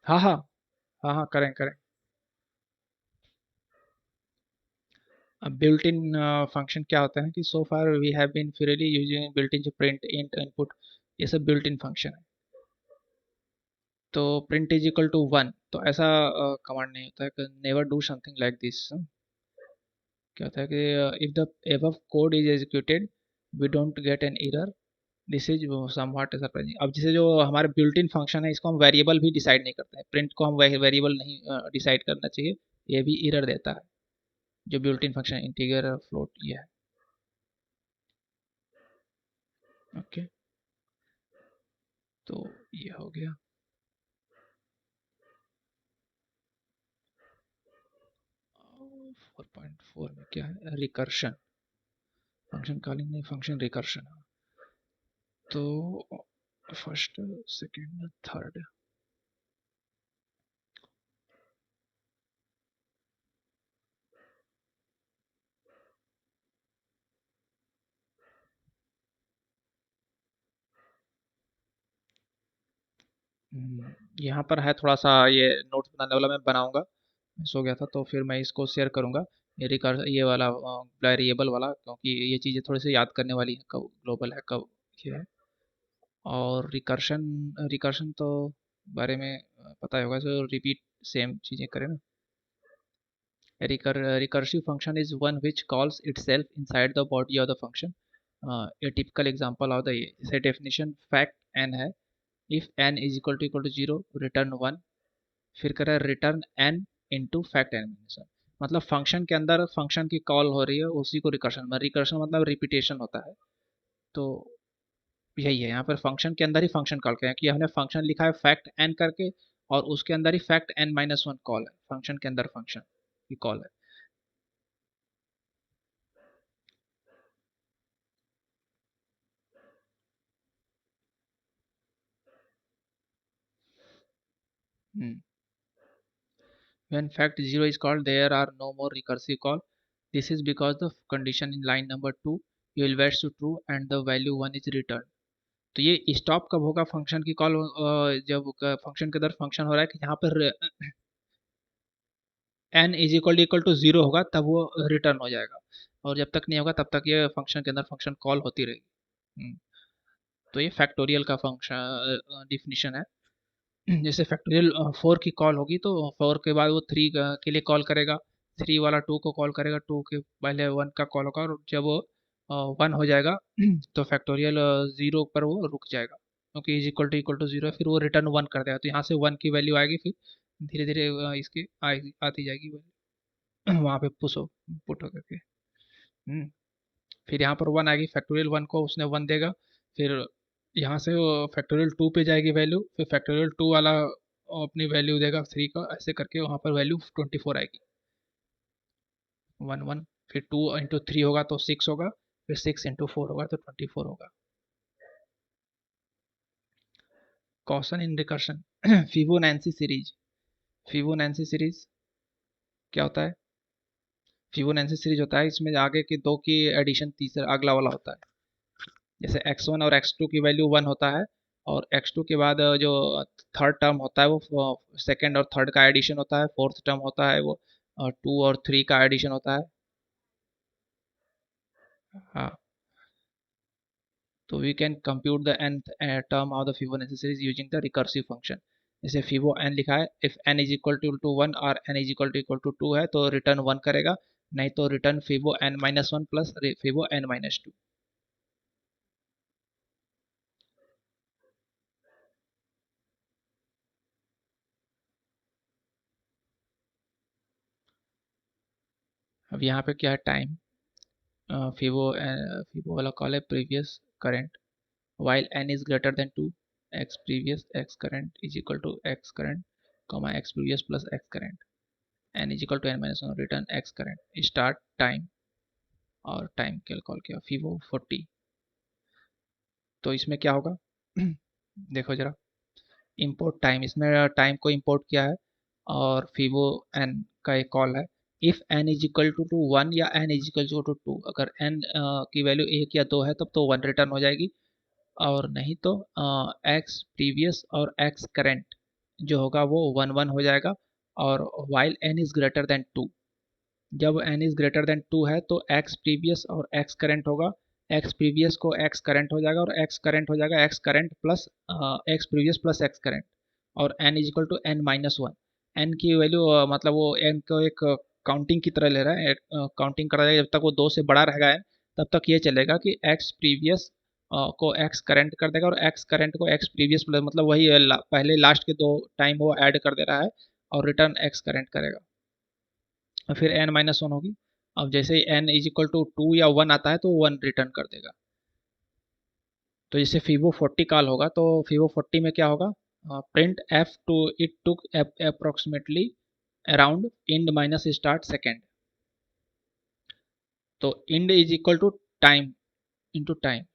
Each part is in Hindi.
हाँ हाँ, हाँ हाँ, करें करें। अब बिल्ट इन फंक्शन क्या होता है कि so far we have been freely using built in जो प्रिंट इंट इनपुट, ये सब बिल्ट इन फंक्शन है। तो print is equal to one, तो ऐसा कमांड नहीं होता है कि never do something like this. क्या होता है कि if the above code is executed we don't get an error, this is somewhat surprising. अब जैसे जो हमारे बिल्ट इन फंक्शन है, इसको हम वेरिएबल भी डिसाइड नहीं करते हैं, प्रिंट को हम वेरिएबल नहीं डिसाइड करना चाहिए, ये भी एरर देता है। जो built in function integer float ये है। ओके, तो ये हो गया। 4.4 में क्या है, रिकर्शन। फंक्शन कॉलिंग नहीं, फंक्शन रिकर्शन। तो फर्स्ट, सेकंड, थर्ड। यहाँ पर है थोड़ा सा ये नोट्स बनाने वाला, मैं बनाऊंगा। मैं सो गया था तो फिर मैं इसको शेयर करूंगा। ये रिकर ये वाला वेरिएबल वाला, क्योंकि ये चीज़ें थोड़ी सी याद करने वाली है, कब ग्लोबल है कब ये है। और रिकर्शन, रिकर्शन तो बारे में पता ही होगा, तो रिपीट सेम चीज़ें करें ना। Recursive function is one which calls itself inside the body of the function. A typical example of the say definition fact n है, if n is equal to 0 return 1, फिर कह रहा है return n into fact n। मतलब फंक्शन के अंदर फंक्शन की कॉल हो रही है, उसी को रिकर्शन में, रिकर्शन मतलब रिपीटेशन होता है। तो यही है, यहाँ पर फंक्शन के अंदर ही फंक्शन कॉल करें कि हमने फंक्शन लिखा है फैक्ट n करके, और उसके अंदर ही फैक्ट n-1 कॉल है, फंक्शन के अंदर फंक्शन की कॉल है। हम्म When fact 0 is called, there are no more recursive call. This is because the condition in line number 2 evaluates to true and the value 1 is returned. तो ये स्टॉप कब होगा फंक्शन की कॉल, जब फंक्शन के अंदर फंक्शन हो रहा है कि यहाँ पर n is equal to zero होगा, तब वो रिटर्न हो जाएगा। और जब तक नहीं होगा तब तक ये फंक्शन के अंदर फंक्शन कॉल होती रहेगी। तो ये फैक्टोरियल का फंक्शन डिफिनीशन है। जैसे फैक्टोरियल 4 की कॉल होगी तो 4 के बाद वो 3 के लिए कॉल करेगा, 3 वाला 2 को कॉल करेगा, 2 के पहले 1 का कॉल होगा, और जब वो 1 हो जाएगा तो फैक्टोरियल 0 पर वो रुक जाएगा, क्योंकि इज इक्वल टू 0 है, फिर वो रिटर्न 1 कर देगा, तो यहाँ से 1 की वैल्यू आएगी, फिर धीरे धीरे इसकी आती जाएगी वैल्यू वहाँ पे पुट होकर के। हम्म, फिर यहाँ पर 1 आएगी, फैक्टोरियल 1 को उसने 1 देगा, फिर यहाँ से वो फैक्टोरियल 2 पे जाएगी वैल्यू, फिर फैक्टोरियल 2 वाला अपनी वैल्यू देगा 3 का, ऐसे करके वहाँ पर वैल्यू 24 आएगी। 1 1, फिर 2 इंटू 3 होगा तो 6 होगा, फिर 6 इंटू 4 होगा तो 24 होगा। Caution in recursion. Fibonacci series. Fibonacci series क्या होता है? फिबोनाची सीरीज होता है, इसमें आगे के दो की एडिशन तीसरा अगला वाला होता है। जैसे x1 और x2 की वैल्यू 1 होता है, और x2 के बाद जो थर्ड टर्म होता है वो सेकंड और थर्ड का एडिशन होता है, फोर्थ टर्म होता है वो 2 और 3 का एडिशन होता है। हाँ, तो we can compute the nth term of the Fibonacci series using the recursive function. जैसे फिबो n लिखा है, if n is equal to 1 और n इज इक्वल टू 2 है तो रिटर्न 1 करेगा, नहीं तो रिटर्न फिबो n-1 प्लस फिबो n-2। अब यहाँ पे क्या है, टाइम। फिबो वाला कॉल है previous current, while n is greater than 2, x previous x current is equal to x current comma x previous plus x current, n is equal to n minus 1 return x current start time। और टाइम के कॉल किया फिबो 40। तो इसमें क्या होगा, देखो जरा, इंपोर्ट टाइम, इसमें टाइम को इंपोर्ट किया है, और फिबो n का एक कॉल है। If n is equal to 1 या n इज इक्वल टू 2, अगर n की वैल्यू 1 या 2 है तब तो 1 रिटर्न हो जाएगी, और नहीं तो एक्स प्रीवियस और एक्स करेंट जो होगा वो 1 1 हो जाएगा। और while n is greater than 2, जब n इज ग्रेटर देन 2 है तो x प्रीवियस और x करंट होगा, x प्रीवियस को x करंट हो जाएगा और x करंट हो जाएगा x current plus x previous plus x current. और n is equal to n minus one. n की वैल्यू मतलब वो n को एक काउंटिंग की तरह ले रहा है, काउंटिंग कर रहा है, जब तक वो 2 से बड़ा रहेगा n तब तक ये चलेगा कि x प्रीवियस को x करंट कर देगा और x करंट को x प्रीवियस प्लस, मतलब वही पहले लास्ट के 2 टाइम वो ऐड कर दे रहा है और रिटर्न x करंट करेगा। और फिर n माइनस वन होगी। अब जैसे ही n इज इक्वल टू 2 या 1 आता है तो 1 रिटर्न कर देगा। तो जैसे फीवो 40 कॉल होगा तो फीवो 40 में क्या होगा, print f two it took approximately around end minus start second. तो end is equal to time into time.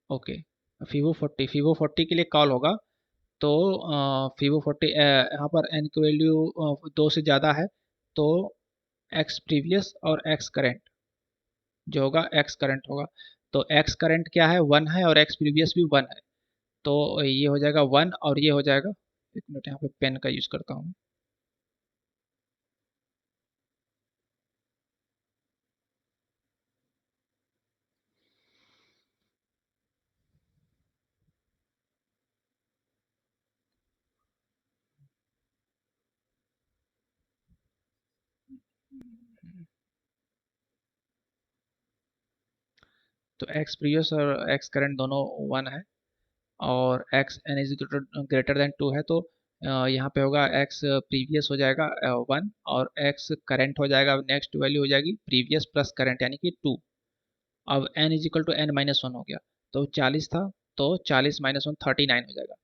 Okay, fibo 40 के लिए कॉल होगा तो फीवो 40 यहाँ पर एन की वैल्यू 2 से ज़्यादा है तो एक्स प्रीवियस और एक्स करेंट जो होगा एक्स करंट होगा। तो एक्स करंट क्या है, 1 है और एक्स प्रीवियस भी 1 है। तो ये हो जाएगा 1 और ये हो जाएगा, एक मिनट यहाँ पे पेन का यूज़ करता हूँ। तो एक्स प्रीवियस और एक्स करंट दोनों 1 है और x n is greater than 2 है तो यहाँ पे होगा एक्स प्रीवियस हो जाएगा 1 और एक्स करंट हो जाएगा, नेक्स्ट वैल्यू हो जाएगी प्रीवियस प्लस करंट यानी कि 2। अब n is equal to n minus one हो गया तो 40 था तो 40 माइनस वन 39 हो जाएगा।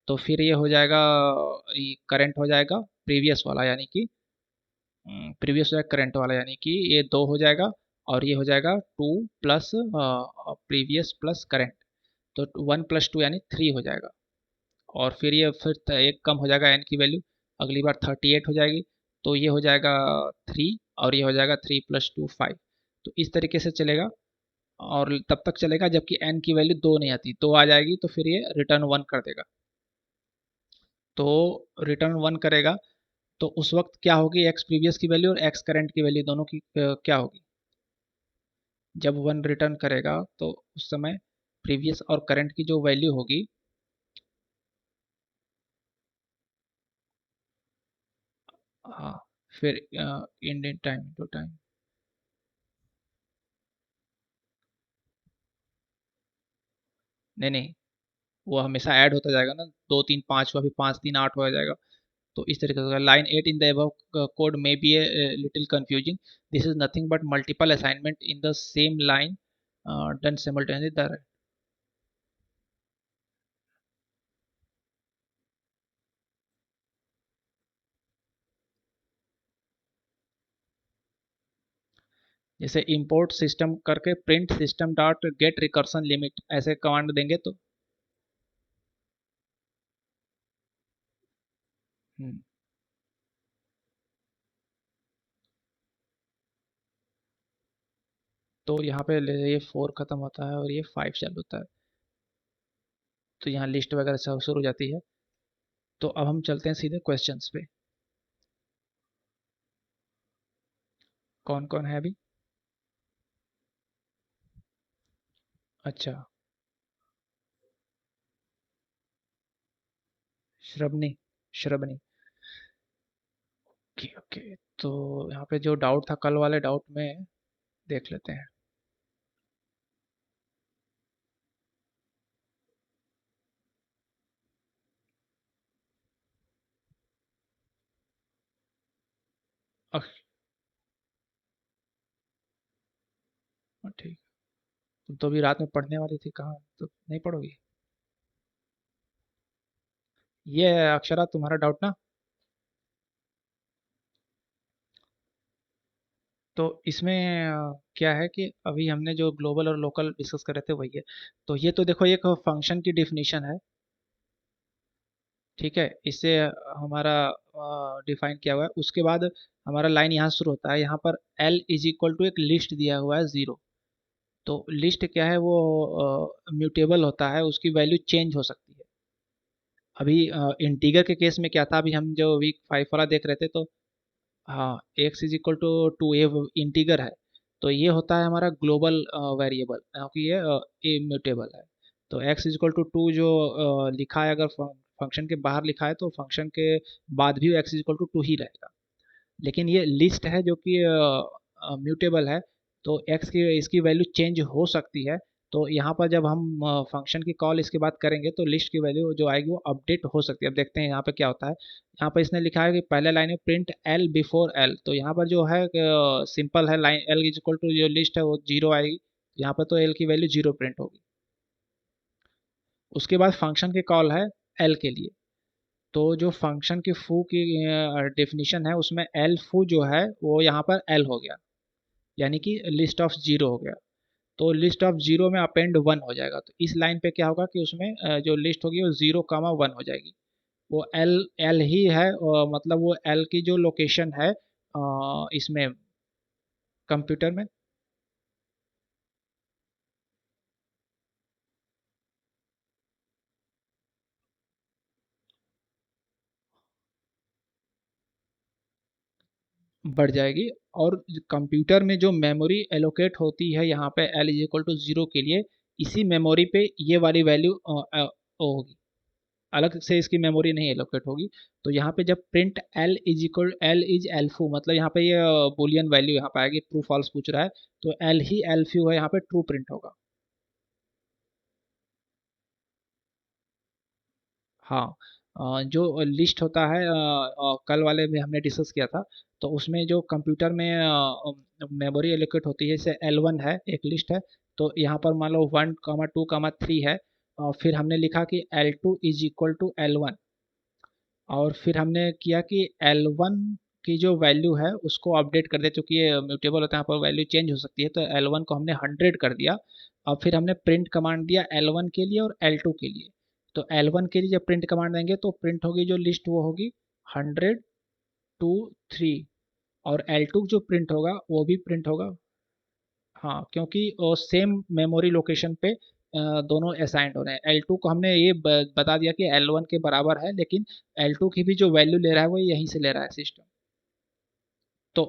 तो फिर ये हो जाएगा, ये करंट हो जाएगा प्रीवियस वाला यानी कि प्रीवियस हो जाएगा करंट वाला यानी कि ये 2 हो जाएगा और ये हो जाएगा 2 प्लस प्रीवियस प्लस करंट। तो 1 प्लस 2 यानी 3 हो जाएगा। और फिर ये फिर एक कम हो जाएगा n की वैल्यू, अगली बार 38 हो जाएगी तो ये हो जाएगा 3 और ये हो जाएगा 3 प्लस 2 5। तो इस तरीके से चलेगा और तब तक चलेगा जबकि n की वैल्यू 2 नहीं आती, 2 आ जाएगी तो फिर ये रिटर्न 1 कर देगा। तो रिटर्न 1 करेगा तो उस वक्त क्या होगी, एक्स प्रीवियस की वैल्यू और एक्स करंट की वैल्यू दोनों की क्या होगी। जब 1 रिटर्न करेगा तो उस समय प्रीवियस और करंट की जो वैल्यू होगी, हाँ, फिर इंडियन टाइम टू टाइम, नहीं नहीं, वो हमेशा ऐड होता जाएगा ना, 2 3 5 हुआ फिर 5 3 8 हो जाएगा। तो इस तरीके से line 8 in the above code may be a little confusing, this is nothing but multiple assignment in the same line done simultaneously. जैसे इंपोर्ट सिस्टम करके print system dot gate recursion limit ऐसे कमांड देंगे तो हम्म, तो यहाँ पे ये 4 खत्म होता है और ये 5 चालू होता है। तो यहाँ लिस्ट वगैरह सब शुरू हो जाती है। तो अब हम चलते हैं सीधे क्वेश्चंस पे। कौन कौन है अभी। अच्छा, श्रवणी, श्रवणी, ओके ओके। तो यहाँ पे जो डाउट था कल वाले डाउट में देख लेते हैं। अह, ठीक। तुम तो अभी रात में पढ़ने वाली थी, कहाँ तो नहीं पढ़ोगी। ये है अक्षरा तुम्हारा डाउट ना। तो इसमें क्या है कि अभी हमने जो ग्लोबल और लोकल डिस्कस कर रहे थे वही है। तो ये तो देखो एक फंक्शन की डिफिनीशन है, ठीक है, इससे हमारा डिफाइन किया हुआ है। उसके बाद हमारा लाइन यहाँ शुरू होता है, यहाँ पर l इज इक्वल टू एक लिस्ट दिया हुआ है 0। तो लिस्ट क्या है, वो म्यूटेबल होता है, उसकी वैल्यू चेंज हो सकती है। अभी इंटीगर के केस में क्या था, अभी हम जो वीक 5 वाला देख रहे थे, तो हाँ, x is equal to two a integer है, तो ये होता है हमारा ग्लोबल वेरिएबल, क्योंकि ये इम्यूटेबल है। तो x is equal to two जो लिखा है, अगर फंक्शन के बाहर लिखा है तो फंक्शन के बाद भी x is equal to two ही रहेगा। लेकिन ये लिस्ट है जो कि म्यूटेबल है, तो एक्स की इसकी वैल्यू चेंज हो सकती है। तो यहाँ पर जब हम फंक्शन की कॉल इसके बाद करेंगे तो लिस्ट की वैल्यू जो आएगी वो अपडेट हो सकती है। अब देखते हैं यहाँ पे क्या होता है। यहाँ पर इसने लिखा है कि पहले लाइन में प्रिंट एल बिफोर एल, तो यहाँ पर जो है सिंपल है, line L is equal to जो लिस्ट है वो जीरो आएगी, यहाँ पर तो एल की वैल्यू जीरो प्रिंट होगी। उसके बाद फंक्शन की कॉल है एल के लिए, तो जो फंक्शन की फू की डेफिनेशन है उसमें एल फू जो है वो यहाँ पर एल हो गया, यानी कि लिस्ट ऑफ जीरो हो गया। तो लिस्ट ऑफ जीरो में अपेंड वन हो जाएगा, तो इस लाइन पे क्या होगा कि उसमें जो लिस्ट होगी वो जीरो कामा वन हो जाएगी। वो एल एल ही है, मतलब वो एल की जो लोकेशन है इसमें कंप्यूटर में बढ़ जाएगी। और कंप्यूटर में जो मेमोरी एलोकेट होती है यहाँ पे L is equal to zero के लिए, इसी मेमोरी पे ये वाली वैल्यू होगी, अलग से इसकी मेमोरी नहीं एलोकेट होगी। तो यहाँ पे जब प्रिंट एल इज एल्फू, मतलब यहाँ पे ये बुलियन वैल्यू यहाँ पे आएगी, ट्रू फॉल्स पूछ रहा है, तो एल ही एल्फ्यू है, यहाँ पे ट्रू प्रिंट होगा। हाँ, जो लिस्ट होता है कल वाले में हमने डिस्कस किया था, तो उसमें जो कंप्यूटर में मेमोरी एलोकेट होती है, जैसे एल वन है एक लिस्ट है, तो यहाँ पर मान लो one comma two comma three है, फिर हमने लिखा कि L two is equal to L one, और फिर हमने किया कि L1 की जो वैल्यू है उसको अपडेट कर दिया, चूंकि ये म्यूटेबल होता है, यहाँ पर वैल्यू चेंज हो सकती है, तो L1 को हमने 100 कर दिया। और फिर हमने प्रिंट कमांड दिया L1 के लिए और L2 के लिए। तो L1 के लिए जब प्रिंट कमांड देंगे तो प्रिंट होगी जो लिस्ट वो होगी 100 टू 3, और L2 जो प्रिंट होगा वो भी प्रिंट होगा। हाँ, क्योंकि सेम मेमोरी लोकेशन पे दोनों असाइंड हो रहे हैं। L2 को हमने ये बता दिया कि L1 के बराबर है, लेकिन L2 की भी जो वैल्यू ले रहा है वो यहीं से ले रहा है सिस्टम। तो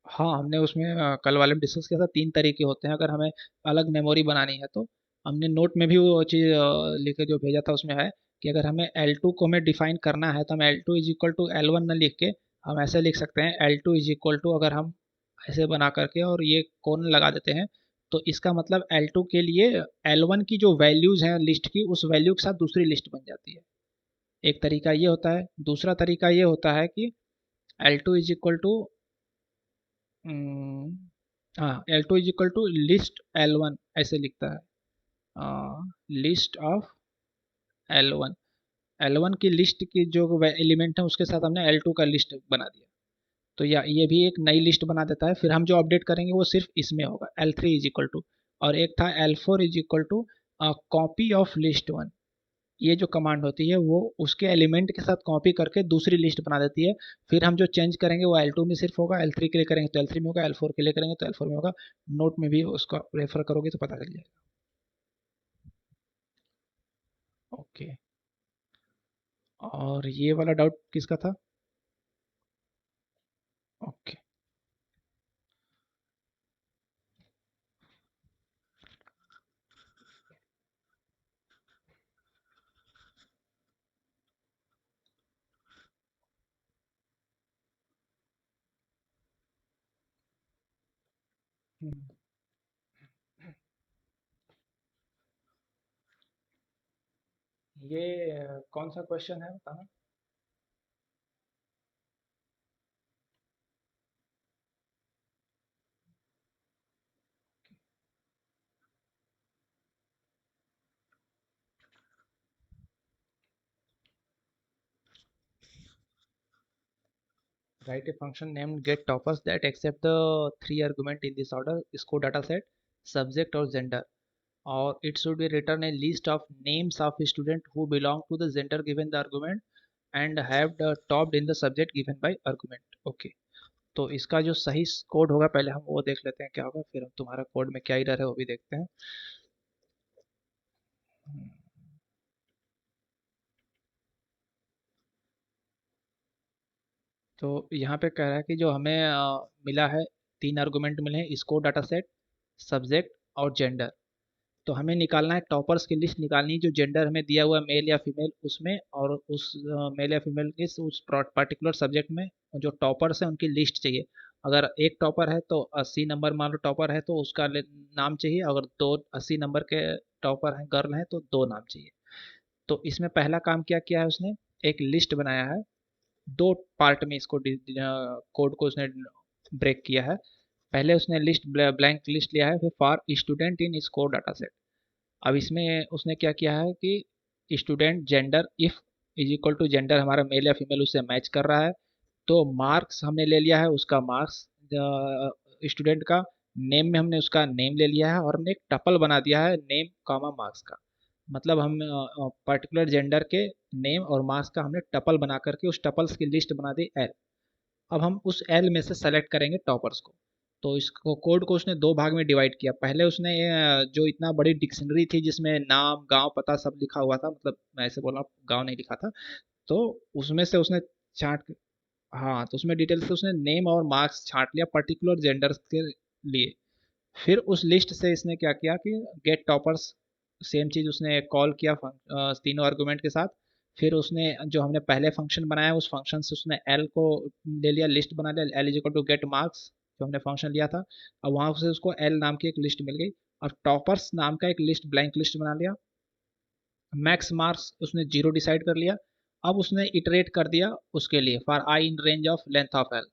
हाँ, हमने उसमें कल वाले में डिस्कस किया था, तीन तरीके होते हैं अगर हमें अलग मेमोरी बनानी है तो। हमने नोट में भी वो चीज़ लिख के जो भेजा था उसमें है कि अगर हमें L2 को हमें डिफाइन करना है तो हम L2 is equal to L1 न लिख के हम ऐसे लिख सकते हैं, L2 इज इक्वल टू, अगर हम ऐसे बना करके और ये कोन लगा देते हैं, तो इसका मतलब L2 के लिए L1 की जो वैल्यूज़ हैं लिस्ट की, उस वैल्यू के साथ दूसरी लिस्ट बन जाती है। एक तरीका ये होता है। दूसरा तरीका ये होता है कि L2 इज इक्वल टू, हाँ, L2 is equal to list L1 ऐसे लिखता है, लिस्ट ऑफ L1। L1 की लिस्ट की जो एलिमेंट है उसके साथ हमने L2 का लिस्ट बना दिया, तो या ये भी एक नई लिस्ट बना देता है। फिर हम जो अपडेट करेंगे वो सिर्फ इसमें होगा, L3 इज इक्वल टू, और एक था L4 is equal to copy of list one. ये जो कमांड होती है वो उसके एलिमेंट के साथ कॉपी करके दूसरी लिस्ट बना देती है। फिर हम जो चेंज करेंगे वो L2 में सिर्फ होगा, L3 के लिए करेंगे तो L3 में होगा, L4 के लिए करेंगे तो L4 में होगा। नोट में भी उसका रेफर करोगे तो पता चल जाएगा। ओके, और ये वाला डाउट किसका था? ओके। हम्म, ये कौन सा क्वेश्चन है बताना। Write a function named get toppers that accept the three argument in this order: score, data set, subject or gender, or it should be written a list of names of student who belong to the gender given the argument and have the topped in the subject given by argument. Okay, तो इसका जो सही कोड होगा पहले हम वो देख लेते हैं क्या होगा, फिर हम तुम्हारा कोड में क्या एरर है वो भी देखते हैं। हम्म, तो यहाँ पे कह रहा है कि जो हमें मिला है, 3 आर्गुमेंट मिले हैं, स्कोर डाटा सेट, सब्जेक्ट और जेंडर। तो हमें निकालना है, टॉपर्स की लिस्ट निकालनी है, जो जेंडर हमें दिया हुआ है मेल या फीमेल उसमें, और उस मेल या फीमेल के उस पर्टिकुलर सब्जेक्ट में जो टॉपर्स हैं उनकी लिस्ट चाहिए। अगर एक टॉपर है तो 80 नंबर मान लो टॉपर है तो उसका नाम चाहिए, अगर दो 80 नंबर के टॉपर हैं गर्ल हैं तो दो नाम चाहिए। तो इसमें पहला काम क्या किया है उसने, एक लिस्ट बनाया है, दो पार्ट में इसको कोड को उसने ब्रेक किया है। पहले उसने लिस्ट ब्लैंक लिस्ट लिया है, फिर for student in score data set. अब इसमें उसने क्या किया है कि student gender if is equal to gender हमारा मेल या फीमेल उससे मैच कर रहा है, तो मार्क्स हमने ले लिया है उसका मार्क्स स्टूडेंट का, नेम में हमने उसका नेम ले लिया है, और हमने एक टपल बना दिया है नेम कॉमा मार्क्स का। मतलब हम पर्टिकुलर जेंडर के नेम और मार्क्स का हमने टपल बना करके उस टपल्स की लिस्ट बना दी एल। अब हम उस एल में से सेलेक्ट करेंगे टॉपर्स को। तो इसको कोड को उसने दो भाग में डिवाइड किया। पहले उसने जो इतना बड़ी डिक्शनरी थी जिसमें नाम गांव पता सब लिखा हुआ था, मतलब मैं ऐसे बोल रहा हूँ गांव नहीं लिखा था, तो उसमें से उसने छांट, हाँ तो उसमें डिटेल से उसने नेम और मार्क्स छांट लिया पर्टिकुलर जेंडर के लिए। फिर उस लिस्ट से इसने क्या किया कि गेट टॉपर्स, सेम चीज़ उसने कॉल किया तीनों आर्गुमेंट के साथ। फिर उसने जो हमने पहले फंक्शन बनाया उस फंक्शन से उसने एल को ले लिया, लिस्ट बना लिया, L is equal to get marks जो हमने फंक्शन लिया था। अब वहाँ से उसको एल नाम की एक लिस्ट मिल गई। अब टॉपर्स नाम का एक लिस्ट ब्लैंक लिस्ट बना लिया। मैक्स मार्क्स उसने जीरो डिसाइड कर लिया। अब उसने इटरेट कर दिया उसके लिए for I in range of length of L.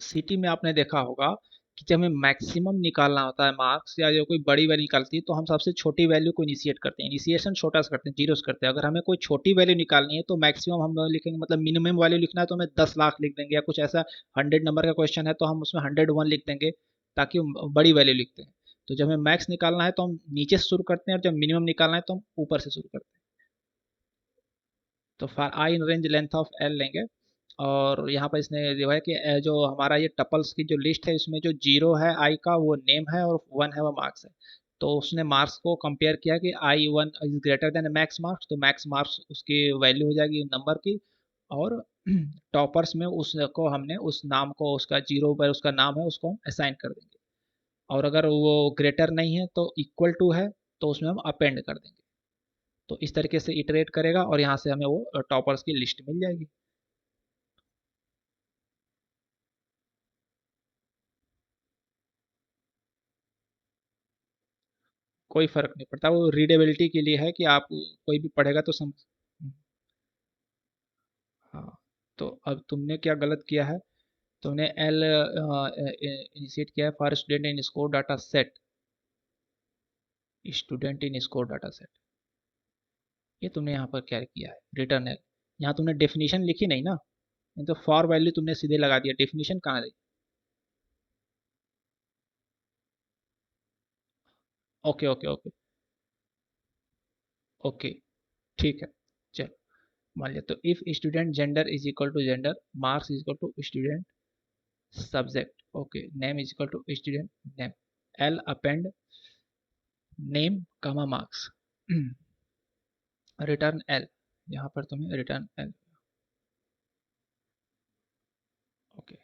City में आपने देखा होगा कि जब हमें मैक्सिमम निकालना होता है मार्क्स या जो कोई बड़ी वैल्यू निकालती है तो हम सबसे छोटी वैल्यू को इनिशिएट करते हैं, इनिशिएशन छोटा सा करते हैं, जीरो से करते हैं। अगर हमें कोई छोटी वैल्यू निकालनी है तो मैक्सिमम हम लिखेंगे, मतलब मिनिमम वैल्यू लिखना है तो हमें 10 लाख लिख देंगे, या कुछ ऐसा 100 नंबर का क्वेश्चन है तो हम उसमें 101 लिख देंगे ताकि हम बड़ी वैल्यू लिखते हैं। तो जब हमें मैक्स निकालना है तो हम नीचे से शुरू करते हैं, और जब मिनिमम निकालना है तो हम ऊपर से शुरू करते हैं। तो for I in range length of L लेंगे। और यहाँ पर इसने दिया है कि जो हमारा ये टपल्स की जो लिस्ट है इसमें जो जीरो है आई का वो नेम है और वन है वो मार्क्स है। तो उसने मार्क्स को कंपेयर किया कि आई one is greater than max marks, तो मैक्स मार्क्स उसकी वैल्यू हो जाएगी नंबर की। और टॉपर्स में उसको हमने उस नाम को, उसका जीरो पर उसका नाम है उसको हम असाइन कर देंगे। और अगर वो ग्रेटर नहीं है तो इक्वल टू है तो उसमें हम अपेंड कर देंगे। तो इस तरीके से इटरेट करेगा और यहाँ से हमें वो टॉपर्स की लिस्ट मिल जाएगी। कोई फर्क नहीं पड़ता, वो रीडेबिलिटी के लिए है कि आप कोई भी पढ़ेगा तो समझ। हाँ। तो अब तुमने क्या गलत किया है, तुमने एल इनिशिएट किया है for student in score data set, student in score data set, ये तुमने यहाँ पर क्या किया है, रिटर्न एल। यहाँ तुमने डेफिनेशन लिखी नहीं ना, नहीं तो फॉर वैल्यू तुमने सीधे लगा दिया, डेफिनेशन कहाँ है? Okay okay okay. ओके ठीक है। चल, मान लिया। तो if student gender is equal to gender, marks is equal to student subject, okay, name is equal to student name, L append name comma marks, return L. यहाँ पर तुम्हें रिटर्न एल। ओके।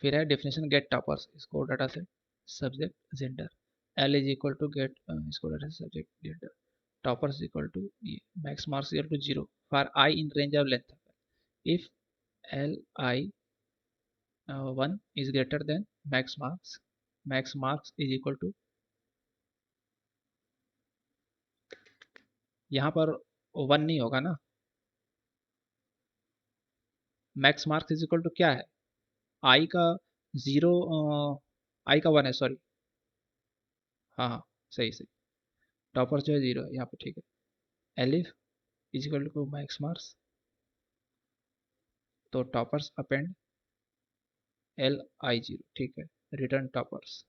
फिर है definition get toppers score data set subject gender, L is equal to get score data subject gender, toppers equal to ये max marks equal to zero for I in range of length, if L I one is greater than max marks is equal to, यहाँ पर वन नहीं होगा ना, max marks is equal to क्या है, आई का जीरो, आई का वन है सॉरी। हाँ हाँ, सही सही। टॉपर जो है जीरो है यहाँ पे, ठीक है। Elif is equal to max marks, तो टॉपर्स अपेंड LI0, ठीक है। रिटर्न टॉपर्स,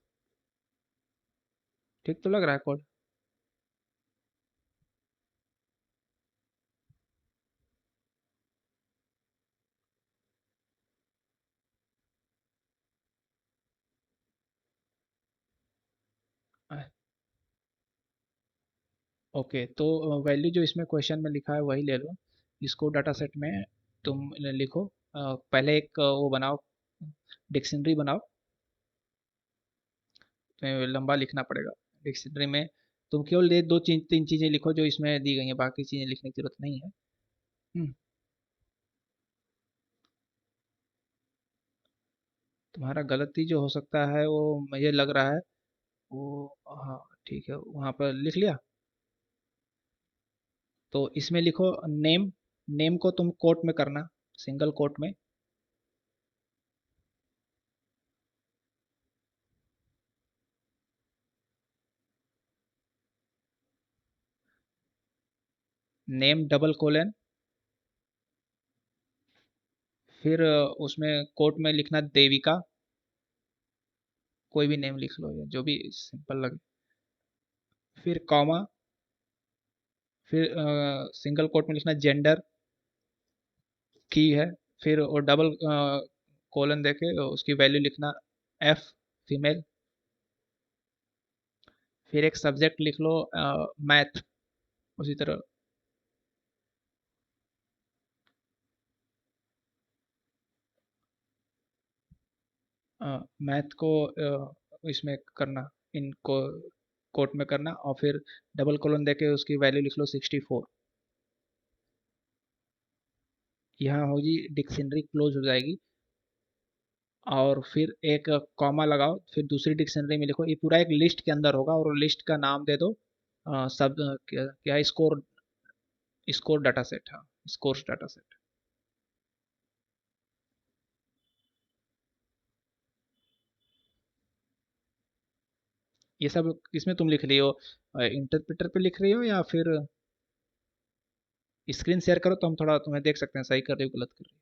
ठीक तो लग रहा है कोड? ओके, तो वैल्यू जो इसमें क्वेश्चन में लिखा है वही ले लो। इसको डाटा सेट में तुम लिखो। पहले एक वो बनाओ, डिक्शनरी बनाओ। तुम्हें लंबा लिखना पड़ेगा डिक्शनरी में। तुम केवल ये दो चीज तीन चीजें लिखो जो इसमें दी गई हैं, बाकी चीजें लिखने की जरूरत नहीं है। हम्म, तुम्हारा गलती जो हो सकता है वो मुझे लग रहा है वो, हाँ ठीक है, वहाँ पर लिख लिया। तो इसमें लिखो नेम। नेम को तुम कोट में करना, सिंगल कोट में। नेम डबल कोलन, फिर उसमें कोट में लिखना देविका। कोई भी नेम लिख लो, या जो भी सिंपल लगे। फिर कॉमा, फिर सिंगल कोट में लिखना जेंडर की है। फिर और डबल कोलन देके उसकी वैल्यू लिखना एफ, फीमेल। फिर एक सब्जेक्ट लिख लो मैथ, उसी तरह। मैथ को इसमें करना, इनको कोट में करना, और फिर डबल कोलन देके उसकी वैल्यू लिख लो 64। यहाँ होगी डिक्शनरी क्लोज हो जाएगी। और फिर एक कॉमा लगाओ, फिर दूसरी डिक्शनरी में लिखो। ये पूरा एक लिस्ट के अंदर होगा और लिस्ट का नाम दे दो सब क्या, क्या स्कोर, स्कोर डाटा सेट, हाँ स्कोर्स डाटा सेट। ये सब इसमें तुम लिख रही हो इंटरप्रेटर पे लिख रही हो, या फिर स्क्रीन शेयर करो तो हम थोड़ा तुम्हें देख सकते हैं सही कर रही हो गलत कर रही हो।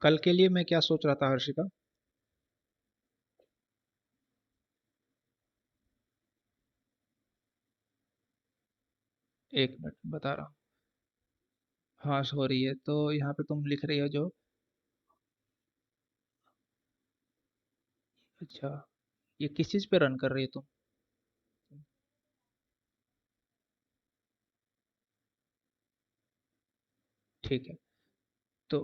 कल के लिए मैं क्या सोच रहा था हर्षिका। एक मिनट बता रहा हूँ। हाँ हो रही है, तो यहाँ पे तुम लिख रही हो जो, अच्छा ये किस चीज़ पे रन कर रही है तुम? ठीक है, तो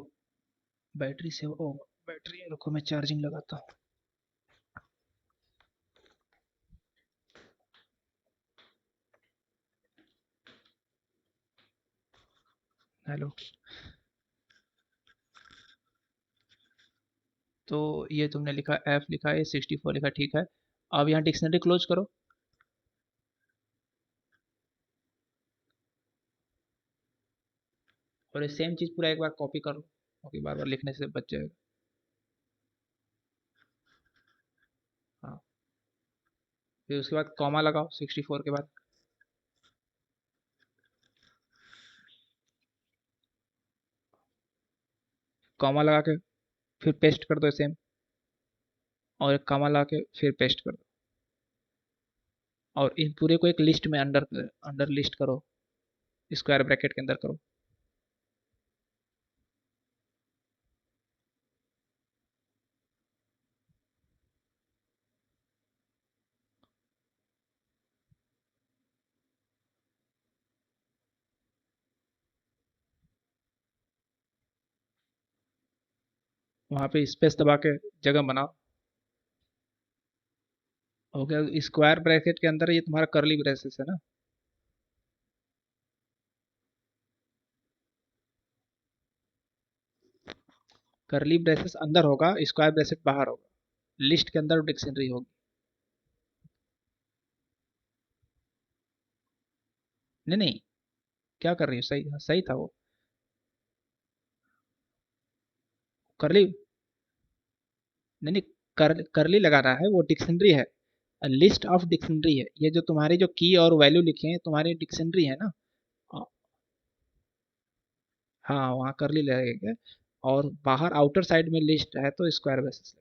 बैटरी से ओ, बैटरी रुको मैं चार्जिंग लगाता हूँ। हेलो। तो ये तुमने लिखा एफ लिखा है, 64 लिखा, ठीक है। अब यहाँ डिक्शनरी क्लोज करो। और ये सेम चीज़ पूरा एक बार कॉपी कर लो, क्योंकि बार बार लिखने से बच जाएगा। हाँ, फिर उसके बाद कॉमा लगाओ 64 के बाद। कॉमा लगा के फिर पेस्ट कर दो सेम, और एक कॉमा लगा के फिर पेस्ट कर दो। और इन पूरे को एक लिस्ट में अंडर अंडर लिस्ट करो, स्क्वायर ब्रैकेट के अंदर करो। वहाँ पे स्पेस दबा के जगह बनाओ। हो गया, स्क्वायर ब्रैकेट के अंदर ये तुम्हारा करली ब्रेसेस है ना। करली ब्रेसेस अंदर होगा, स्क्वायर ब्रैकेट बाहर होगा, लिस्ट के अंदर डिक्शनरी होगी। नहीं नहीं, क्या कर रही हो, सही सही था वो। करली नहीं नहीं, करली लगाना है, वो डिक्शनरी है। लिस्ट ऑफ डिक्शनरी है, ये जो तुम्हारी जो की और वैल्यू लिखे हैं तुम्हारी डिक्शनरी है ना। अ, हाँ वहाँ करली लगेगा। और बाहर आउटर साइड में लिस्ट है तो स्क्वायर ब्रेसेस।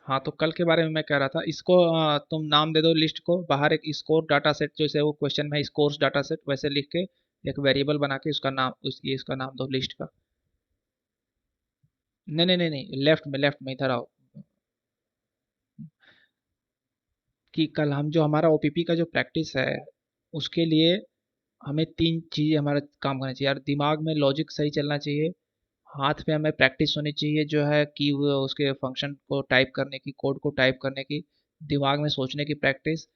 हाँ तो कल के बारे में मैं कह रहा था, इसको तुम नाम दे दो लिस्ट को, बाहर एक स्कोर डाटा सेट, जैसे वो क्वेश्चन में स्कोर्स डाटा सेट वैसे लिख के एक वेरिएबल बना के उसका नाम, उस ये इसका नाम दो लिस्ट का। नहीं नहीं नहीं नहीं, लेफ्ट में इधर आओ। कि कल हम जो हमारा ओपीपी का जो प्रैक्टिस है उसके लिए हमें तीन चीज़ें हमारा काम करना चाहिए यार। दिमाग में लॉजिक सही चलना चाहिए, हाथ पे हमें प्रैक्टिस होनी चाहिए जो है कि वो उसके फंक्शन को टाइप करने की, कोड को टाइप करने की, दिमाग में सोचने की प्रैक्टिस,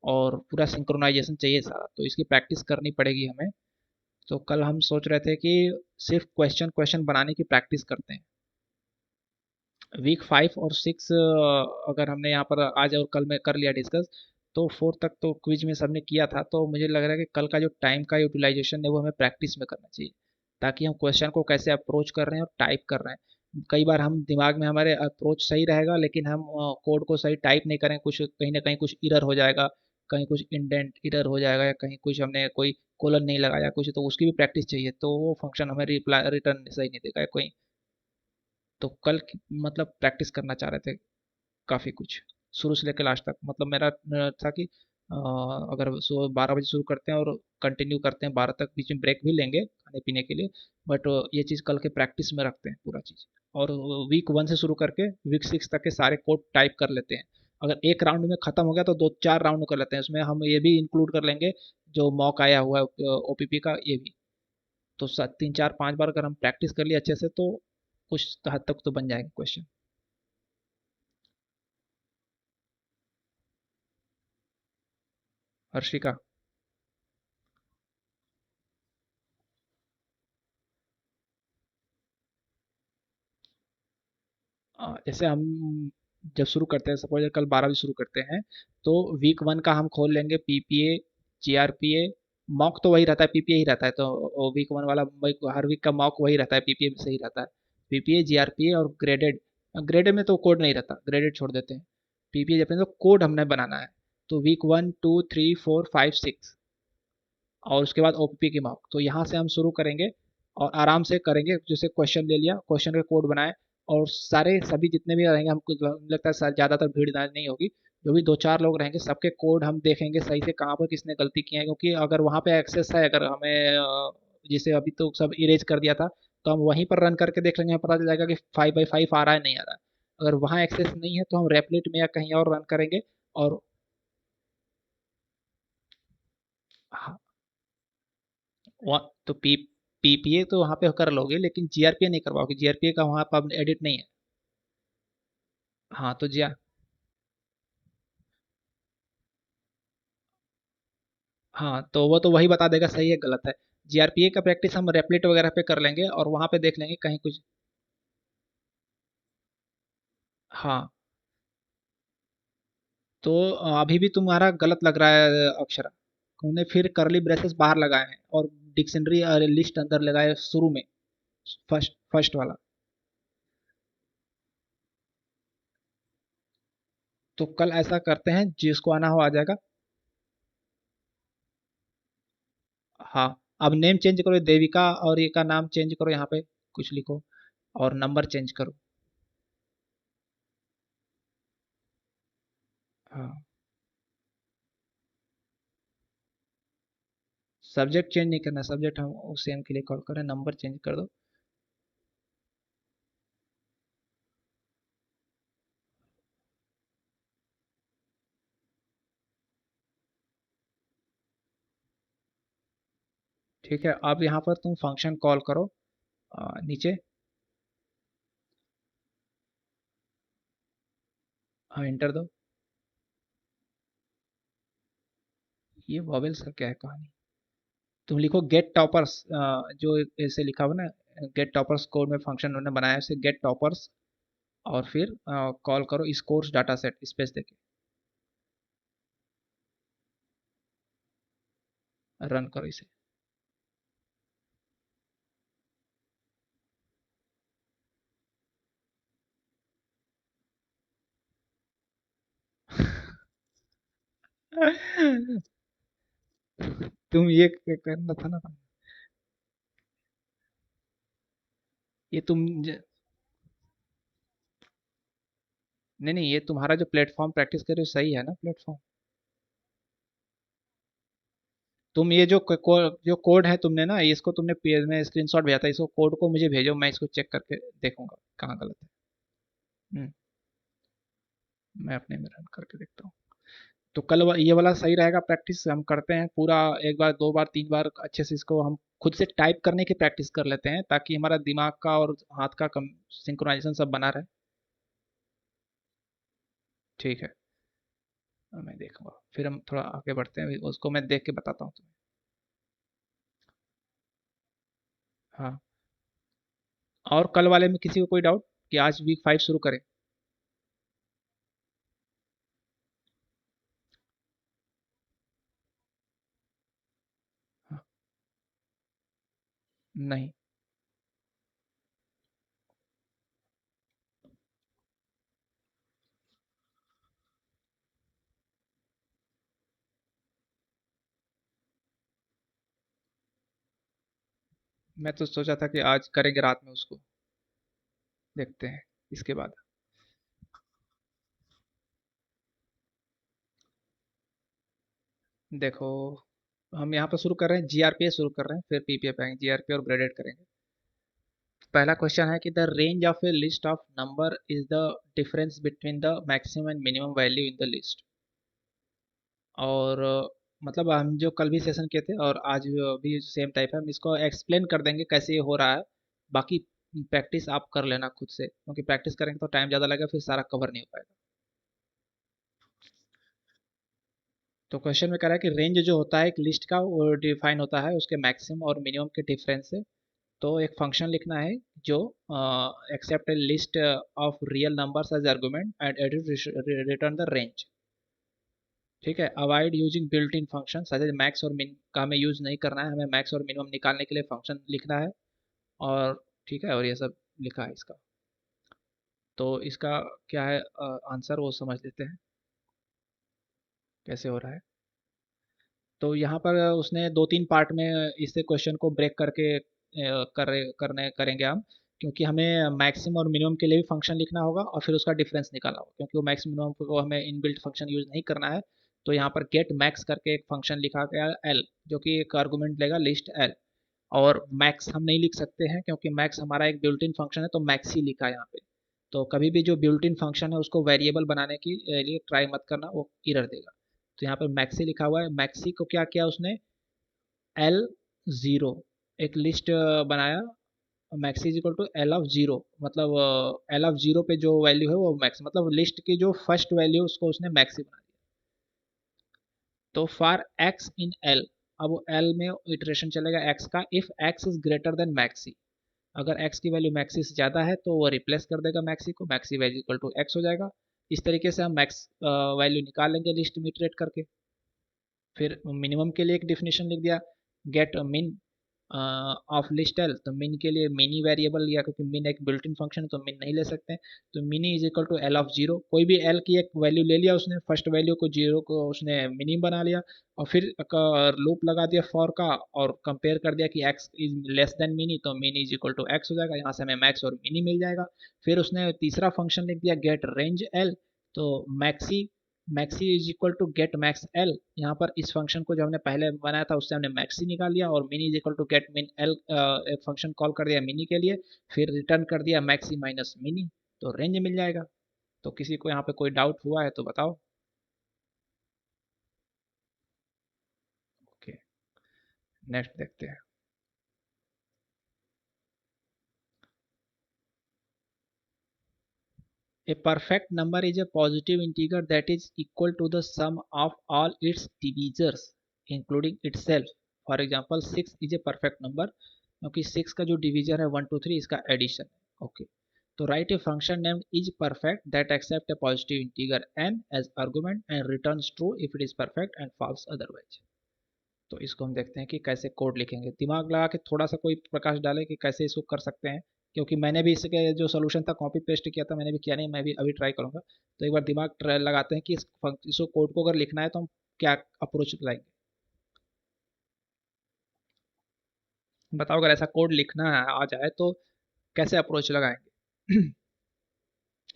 और पूरा सिंक्रोनाइजेशन चाहिए सारा, तो इसकी प्रैक्टिस करनी पड़ेगी हमें। तो कल हम सोच रहे थे कि सिर्फ क्वेश्चन क्वेश्चन बनाने की प्रैक्टिस करते हैं। वीक 5 और 6 अगर हमने यहाँ पर आज और कल में कर लिया डिस्कस, तो 4 तक तो क्विज में सबने किया था, तो मुझे लग रहा है कि कल का जो टाइम का यूटिलाइजेशन है वो हमें प्रैक्टिस में करना चाहिए, ताकि हम क्वेश्चन को कैसे अप्रोच कर रहे हैं और टाइप कर रहे हैं। कई बार हम दिमाग में हमारे अप्रोच सही रहेगा लेकिन हम कोड को सही टाइप नहीं करें, कुछ कहीं ना कहीं कुछ इरर हो जाएगा, कहीं कुछ इंडेंट इरर हो जाएगा, या कहीं कुछ हमने कोई कोलन नहीं लगाया कुछ, तो उसकी भी प्रैक्टिस चाहिए, तो वो फंक्शन हमें रिप्लाई रिटर्न सही नहीं देगा कोई। तो कल मतलब प्रैक्टिस करना चाह रहे थे काफ़ी कुछ, शुरू से लेकर लास्ट तक। मतलब मेरा था कि अगर सुबह 12 बजे शुरू करते हैं और कंटिन्यू करते हैं 12 तक, बीच में ब्रेक भी लेंगे खाने पीने के लिए, बट ये चीज़ कल के प्रैक्टिस में रखते हैं पूरा चीज़। और वीक 1 से शुरू करके वीक 6 तक के सारे कोड टाइप कर लेते हैं। अगर एक राउंड में ख़त्म हो गया तो दो चार राउंड कर लेते हैं, उसमें हम ये भी इंक्लूड कर लेंगे जो मॉक आया हुआ है ओपीपी का, ये भी। तो 3 4 5 बार अगर हम प्रैक्टिस कर लिए अच्छे से तो कुछ हद तक तो बन जाएंगे क्वेश्चन। हर्षिका। जैसे हम जब शुरू करते हैं, सपोज कल 12 बजे शुरू करते हैं, तो वीक 1 का हम खोल लेंगे पीपीए, जीआरपीए। मॉक तो वही रहता है, पीपीए ही रहता है, तो वीक 1 वाला हर वीक का मॉक वही रहता है, पीपीए में सही रहता है। पीपीए, जीआरपीए और ग्रेडेड। ग्रेडेड में तो कोड नहीं रहता, ग्रेडेड छोड़ देते हैं। पीपीए जब तो कोड हमने बनाना है। तो वीक 1 2 3 4 5 6, और उसके बाद ओपीपी की मॉक, तो यहाँ से हम शुरू करेंगे और आराम से करेंगे। जैसे क्वेश्चन ले लिया, क्वेश्चन के कोड बनाए, और सारे सभी जितने भी रहेंगे, हमको लगता है ज़्यादातर भीड़ नहीं होगी, जो भी 2 4 लोग रहेंगे सबके कोड हम देखेंगे सही से कहाँ पर किसने गलती की है, क्योंकि अगर वहाँ पे एक्सेस है, अगर हमें जैसे अभी तो सब इरेज कर दिया था, तो हम वहीं पर रन करके देख लेंगे, हमें पता चल जाएगा कि 5/5 आ रहा है नहीं आ रहा है। अगर वहाँ एक्सेस नहीं है तो हम रेपलेट में या कहीं और रन करेंगे। और हाँ, तो पीपीए तो वहाँ पे कर लोगे, लेकिन जीआरपीए नहीं करवाओगे, जीआरपीए का वहाँ पर एडिट नहीं है। हाँ तो जी, हाँ तो वो तो वही बता देगा सही है गलत है। जीआरपीए का प्रैक्टिस हम रेपलेट वगैरह पे कर लेंगे और वहाँ पे देख लेंगे कहीं कुछ। हाँ तो अभी भी तुम्हारा गलत लग रहा है अक्षरा। तुमने फिर करली ब्रेसेस बाहर लगाए हैं और डिक्शनरी लिस्ट अंदर लगाए शुरू में, फर्स्ट फर्स्ट वाला। तो कल ऐसा करते हैं, जिसको आना हो आ जाएगा। हाँ, अब नेम चेंज करो, देविका और ये का नाम चेंज करो, यहाँ पे कुछ लिखो और नंबर चेंज करो। हाँ, सब्जेक्ट चेंज नहीं करना, सब्जेक्ट हम सेम के लिए कॉल करें, नंबर चेंज कर दो। ठीक है, अब यहाँ पर तुम फंक्शन कॉल करो, नीचे। हाँ इंटर दो। ये वॉवेल्स का क्या है कहानी। तुम लिखो गेट टॉपर्स, जो ऐसे लिखा हुआ ना, गेट टॉपर्स कोड में फंक्शन उन्होंने बनाया है, उसे गेट टॉपर्स, और फिर कॉल करो इस कोर्स डाटा सेट स्पेस देके, रन करो इसे। तुम ये करना था ना। ये तुम नहीं नहीं, ये तुम्हारा जो प्लेटफॉर्म प्रैक्टिस कर रहे हो सही है ना प्लेटफॉर्म। तुम ये जो कोड है तुमने ना, इसको तुमने पेज में स्क्रीनशॉट भेजा था, इसको कोड को मुझे भेजो, मैं इसको चेक करके देखूंगा कहाँ गलत है। हम्म, मैं अपने में रन करके देखता हूँ। तो कल ये वाला सही रहेगा, प्रैक्टिस हम करते हैं पूरा, एक बार दो बार तीन बार अच्छे से इसको हम खुद से टाइप करने की प्रैक्टिस कर लेते हैं, ताकि हमारा दिमाग का और हाथ का कम सिंक्रोनाइजेशन सब बना रहे। ठीक है, मैं देखूंगा, फिर हम थोड़ा आगे बढ़ते हैं, उसको मैं देख के बताता हूँ तुम्हें। हाँ, और कल वाले में किसी को कोई डाउट कि आज वीक 5 शुरू करें? हाँ, नहीं, मैं तो सोचा था कि आज करेंगे रात में उसको, देखते हैं इसके बाद। देखो, हम यहाँ पर शुरू कर रहे हैं, जीआरपी शुरू कर रहे हैं, फिर पीपीए पे आएंगे, जीआरपी और ग्रेडेड करेंगे। पहला क्वेश्चन है कि the range of A list of number is the difference between the maximum and minimum value in the list. और मतलब हम जो कल भी सेशन किए थे और आज भी सेम टाइप है, हम इसको एक्सप्लेन कर देंगे कैसे ये हो रहा है। बाकी प्रैक्टिस आप कर लेना खुद से, क्योंकि प्रैक्टिस करेंगे तो टाइम ज़्यादा लगेगा, फिर सारा कवर नहीं हो पाएगा। तो क्वेश्चन में कह रहा है कि रेंज जो होता है एक लिस्ट का, वो डिफाइन होता है उसके मैक्सिमम और मिनिमम के डिफरेंस से। तो एक फंक्शन लिखना है जो except a list of real numbers as argument and return the range. ठीक है, avoid using built in function such as max और मिन का हमें यूज नहीं करना है, हमें मैक्स और मिनिमम निकालने के लिए फंक्शन लिखना है। और ठीक है, और ये सब लिखा है इसका। तो इसका क्या है आंसर, वो समझ लेते हैं कैसे हो रहा है। तो यहाँ पर उसने दो तीन पार्ट में इसे क्वेश्चन को ब्रेक करके करेंगे हम, क्योंकि हमें मैक्सिमम और मिनिमम के लिए भी फंक्शन लिखना होगा और फिर उसका डिफरेंस निकालना होगा, क्योंकि वो मैक्स मिनिमम को हमें इनबिल्ट फंक्शन यूज नहीं करना है। तो यहाँ पर गेट मैक्स करके एक फंक्शन लिखा गया एल, जो कि एक आर्गुमेंट लेगा लिस्ट एल। और मैक्स हम नहीं लिख सकते हैं, क्योंकि मैक्स हमारा एक बिल्ट इन फंक्शन है, तो मैक्स ही लिखा है यहाँ पे। तो कभी भी जो बिल्ट इन फंक्शन है उसको वेरिएबल बनाने के लिए ट्राई मत करना, वो एरर देगा। तो यहाँ पर मैक्सी लिखा हुआ है, मैक्सी को क्या किया उसने, एल ज़ीरो, एक लिस्ट बनाया, maxi is equal to L of zero, मतलब एल ऑफ ज़ीरो पे जो वैल्यू है वो मैक्स, मतलब लिस्ट की जो फर्स्ट वैल्यू उसको उसने मैक्सी बना दिया। तो फॉर एक्स इन एल, अब एल में इटरेशन चलेगा एक्स का, if x is greater then maxi, अगर x की वैल्यू मैक्सी से ज़्यादा है तो वो रिप्लेस कर देगा मैक्सी को, maxi value equal to x हो जाएगा। इस तरीके से हम मैक्स वैल्यू निकाल लेंगे लिस्ट में इटरेट करके। फिर मिनिमम के लिए एक डिफिनेशन लिख दिया, गेट मिन ऑफ लिस्ट एल, तो मिन के लिए मिनी वेरिएबल लिया, क्योंकि मिन एक बिल्ट इन फंक्शन है तो मिन नहीं ले सकते हैं। तो mini is equal to L of zero, कोई भी एल की एक वैल्यू ले लिया उसने, फर्स्ट वैल्यू को जीरो को उसने मिनी बना लिया, और फिर लूप लगा दिया फॉर का, और कंपेयर कर दिया कि x is less than mini, तो mini is equal to x हो जाएगा, यहाँ से हमें मैक्स और मिनी मिल जाएगा। फिर उसने तीसरा फंक्शन लिख दिया गेट रेंज एल, तो maxi maxi is equal to get max L, यहाँ पर इस फंक्शन को जो हमने पहले बनाया था उससे हमने मैक्सी निकाल लिया, और mini is equal to get min L, एक फंक्शन कॉल कर दिया मिनी के लिए, फिर रिटर्न कर दिया मैक्सी माइनस मिनी, तो रेंज मिल जाएगा। तो किसी को यहाँ पे कोई डाउट हुआ है तो बताओ। ओके, नेक्स्ट देखते हैं। A perfect number is a positive integer that is equal to the sum of all its divisors, including itself. For example 6 is a perfect number, क्योंकि 6 का जो डिवीजन है 1 2 3 इसका एडिशन है। ओके, तो write a function named is perfect that accept a positive integer n as argument and returns true if it is perfect and false otherwise. तो इसको हम देखते हैं कि कैसे कोड लिखेंगे, दिमाग लगा के थोड़ा सा कोई प्रकाश डाले कि कैसे इसको कर सकते हैं, क्योंकि मैंने भी इसके जो सोल्यूशन था कॉपी पेस्ट किया था, मैंने भी किया नहीं, मैं भी अभी ट्राई करूंगा। तो एक बार दिमाग ट्राई लगाते हैं कि इसको कोड को अगर लिखना है तो हम क्या अप्रोच लाएंगे। बताओ अगर ऐसा कोड लिखना है आ जाए तो कैसे अप्रोच लगाएंगे।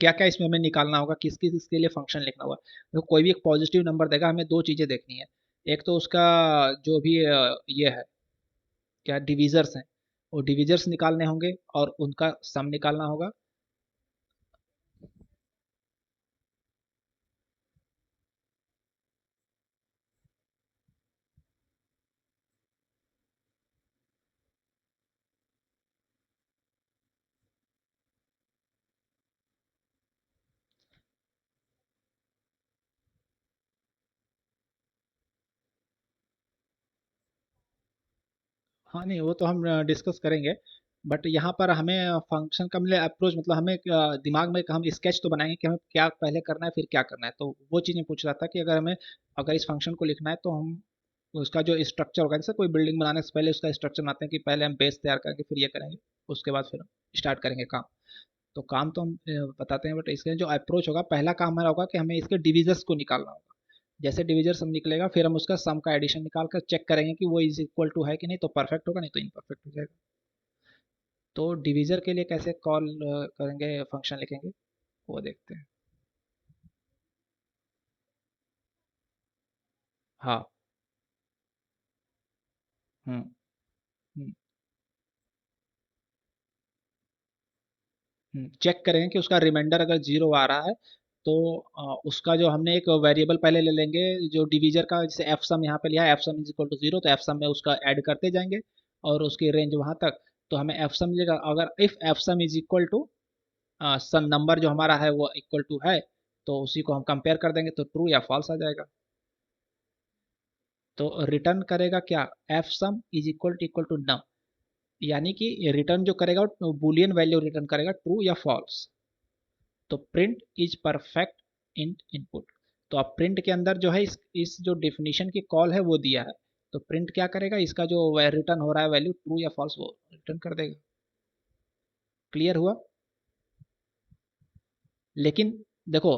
क्या क्या इसमें हमें निकालना होगा, किस किस इसके लिए फंक्शन लिखना होगा। तो कोई भी एक पॉजिटिव नंबर देगा, हमें दो चीज़ें देखनी है। एक तो उसका जो भी ये है, क्या डिविजर्स हैं, वो डिविजर्स निकालने होंगे और उनका सम निकालना होगा। हाँ नहीं, वो तो हम डिस्कस करेंगे, बट यहाँ पर हमें फंक्शन का मिले अप्रोच, मतलब हमें दिमाग में हम स्केच तो बनाएंगे कि हमें क्या पहले करना है फिर क्या करना है। तो वो चीज़ मैं पूछ रहा था कि अगर इस फंक्शन को लिखना है तो हम उसका जो स्ट्रक्चर होगा, जैसे कोई बिल्डिंग बनाने से पहले उसका स्ट्रक्चर बनाते हैं कि पहले हम बेस तैयार करेंगे फिर ये करेंगे, उसके बाद फिर हम स्टार्ट करेंगे काम। तो काम तो हम बताते हैं, बट इसके जो अप्रोच होगा, पहला काम हमारा होगा कि हमें इसके डिविजर्स को निकालना होगा। जैसे डिविजर सम निकलेगा फिर हम उसका सम का एडिशन निकाल कर चेक करेंगे कि वो इज इक्वल टू है कि नहीं, तो परफेक्ट होगा, नहीं तो इम्परफेक्ट हो जाएगा। तो डिवीजर के लिए कैसे कॉल करेंगे, फंक्शन लिखेंगे, वो देखते हैं। हाँ। हम्म। हम्म। चेक करेंगे कि उसका रिमाइंडर अगर जीरो आ रहा है तो उसका जो हमने एक वेरिएबल पहले ले लेंगे जो डिवीजर का, जैसे एफ सम यहाँ पे लिया है, F sum is equal to zero, तो एफ सम में उसका ऐड करते जाएंगे और उसकी रेंज वहां तक। तो हमें एफ सम मिलेगा, अगर if F sum is equal to sum number जो हमारा है वो इक्वल टू है, तो उसी को हम कंपेयर कर देंगे तो ट्रू या फॉल्स आ जाएगा। तो रिटर्न करेगा क्या, f sum is equal to num, यानी कि रिटर्न जो करेगा वो बुलियन वैल्यू रिटर्न करेगा, ट्रू या फॉल्स। तो print is perfect in input. तो अब प्रिंट के अंदर जो है इस जो डेफिनेशन की कॉल है वो दिया है, तो प्रिंट क्या करेगा, इसका जो रिटर्न हो रहा है वैल्यू ट्रू या फॉल्स वो रिटर्न कर देगा। क्लियर हुआ। लेकिन देखो,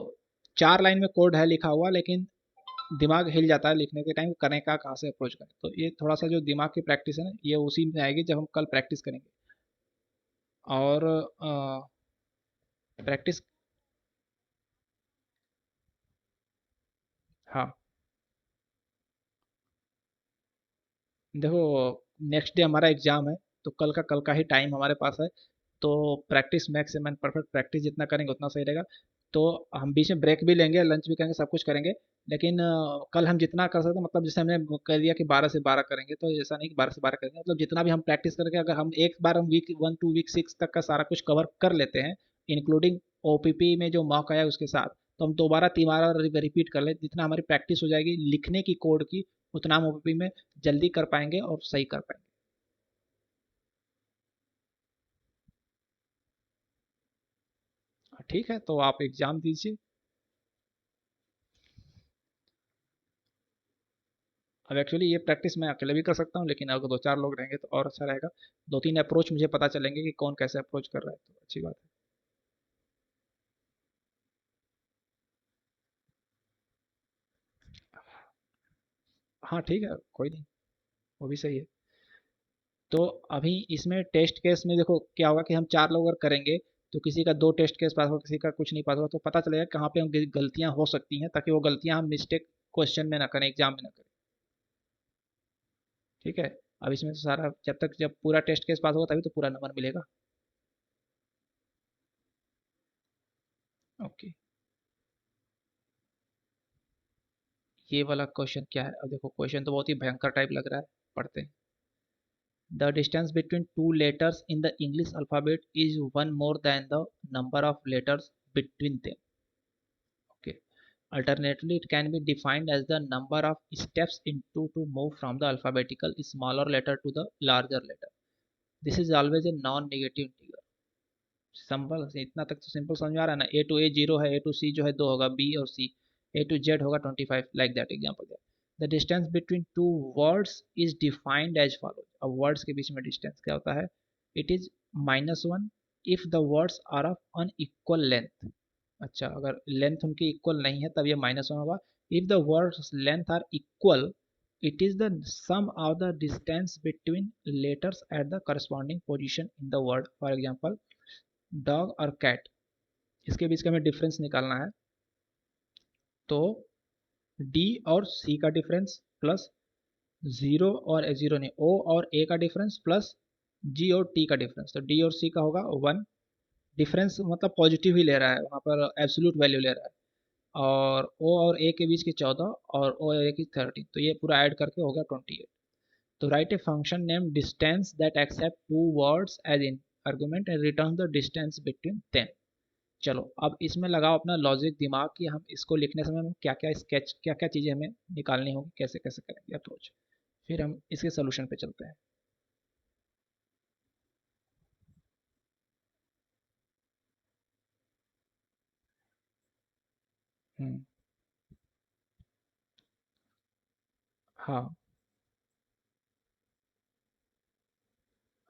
4 लाइन में कोड है लिखा हुआ, लेकिन दिमाग हिल जाता है लिखने के टाइम, करें का कहाँ से अप्रोच करें। तो ये थोड़ा सा जो दिमाग की प्रैक्टिस है ना, ये उसी में आएगी जब हम कल प्रैक्टिस करेंगे। और प्रैक्टिस। हाँ। देखो, नेक्स्ट डे हमारा एग्जाम है, तो कल का ही टाइम हमारे पास है। तो practice maximum and perfect practice जितना करेंगे उतना सही रहेगा। तो हम बीच में ब्रेक भी लेंगे, लंच भी करेंगे, सब कुछ करेंगे। लेकिन कल हम जितना कर सकते हैं, मतलब जैसे हमने कह दिया कि 12 से 12 करेंगे, तो ऐसा नहीं कि 12 से 12 करेंगे, मतलब जितना भी हम प्रैक्टिस करके अगर हम एक बार हम वीक 1 2 वीक 6 तक का सारा कुछ कवर कर लेते हैं, इंक्लूडिंग ओपीपी में जो मॉक आया उसके साथ, तो हम दोबारा तीबारा रिपीट कर ले, जितना हमारी प्रैक्टिस हो जाएगी लिखने की कोड की, उतना हम ओपीपी में जल्दी कर पाएंगे और सही कर पाएंगे। ठीक है, तो आप एग्जाम दीजिए। अब एक्चुअली ये प्रैक्टिस मैं अकेले भी कर सकता हूँ, लेकिन अगर 2 4 लोग रहेंगे तो और अच्छा रहेगा। 2 3 अप्रोच मुझे पता चलेंगे कि कौन कैसे अप्रोच कर रहा है, तो अच्छी बात है। हाँ ठीक है, कोई नहीं, वो भी सही है। तो अभी इसमें टेस्ट केस में देखो क्या होगा कि हम 4 लोग अगर करेंगे, तो किसी का 2 टेस्ट केस पास होगा, किसी का कुछ नहीं पास होगा, तो पता चलेगा कहाँ पे हम गलतियाँ हो सकती हैं, ताकि वो गलतियाँ हम मिस्टेक क्वेश्चन में ना करें, एग्जाम में ना करें। ठीक है। अब इसमें तो सारा जब पूरा टेस्ट केस पास होगा तभी तो पूरा नंबर मिलेगा। ओके। ये वाला क्वेश्चन क्या है, अब देखो क्वेश्चन तो बहुत ही भयंकर टाइप लग रहा है, पढ़ते हैं। The distance between two letters in the English alphabet is one more than the number of letters between them. Okay. Alternatively, it can be defined as the number of steps into to move from the alphabetical smaller letter to the larger letter. This is always a non-negative integer. Simple, इतना तक तो सिंपल समझ में आ रहा है ना। ए टू ए जीरो है, ए टू सी जो है दो होगा, बी और सी, ए टू जेड होगा 25, like that example. The distance between two words is defined as follow. अब वर्ड्स के बीच में डिस्टेंस क्या होता है? It is -1 if the words are of unequal length. अच्छा, अगर लेंथ उनकी इक्वल नहीं है तब ये -1 होगा। If the words length are equal, it is the sum of the distance between letters at the corresponding position in the word. For example, dog और कैट, इसके बीच का हमें डिफरेंस निकालना है। तो डी और सी का डिफरेंस प्लस जीरो और जीरो नहीं, ओ और ए का डिफरेंस प्लस जी और टी का डिफरेंस। तो डी और सी का होगा 1। डिफरेंस मतलब पॉजिटिव ही ले रहा है, वहाँ पर एब्सोल्यूट वैल्यू ले रहा है। और ओ और ए के बीच की 14 और ओ और ए की 13, तो ये पूरा ऐड करके हो गया 28। तो write a function name distance that accept two words as in argument and return the distance between them. चलो अब इसमें लगाओ अपना लॉजिक दिमाग कि हम इसको लिखने समय में क्या क्या स्केच, क्या क्या चीज़ें हमें निकालनी होगी, कैसे कैसे करेंगे अप्रोच। फिर हम इसके सोल्यूशन पे चलते हैं। हम्म, हाँ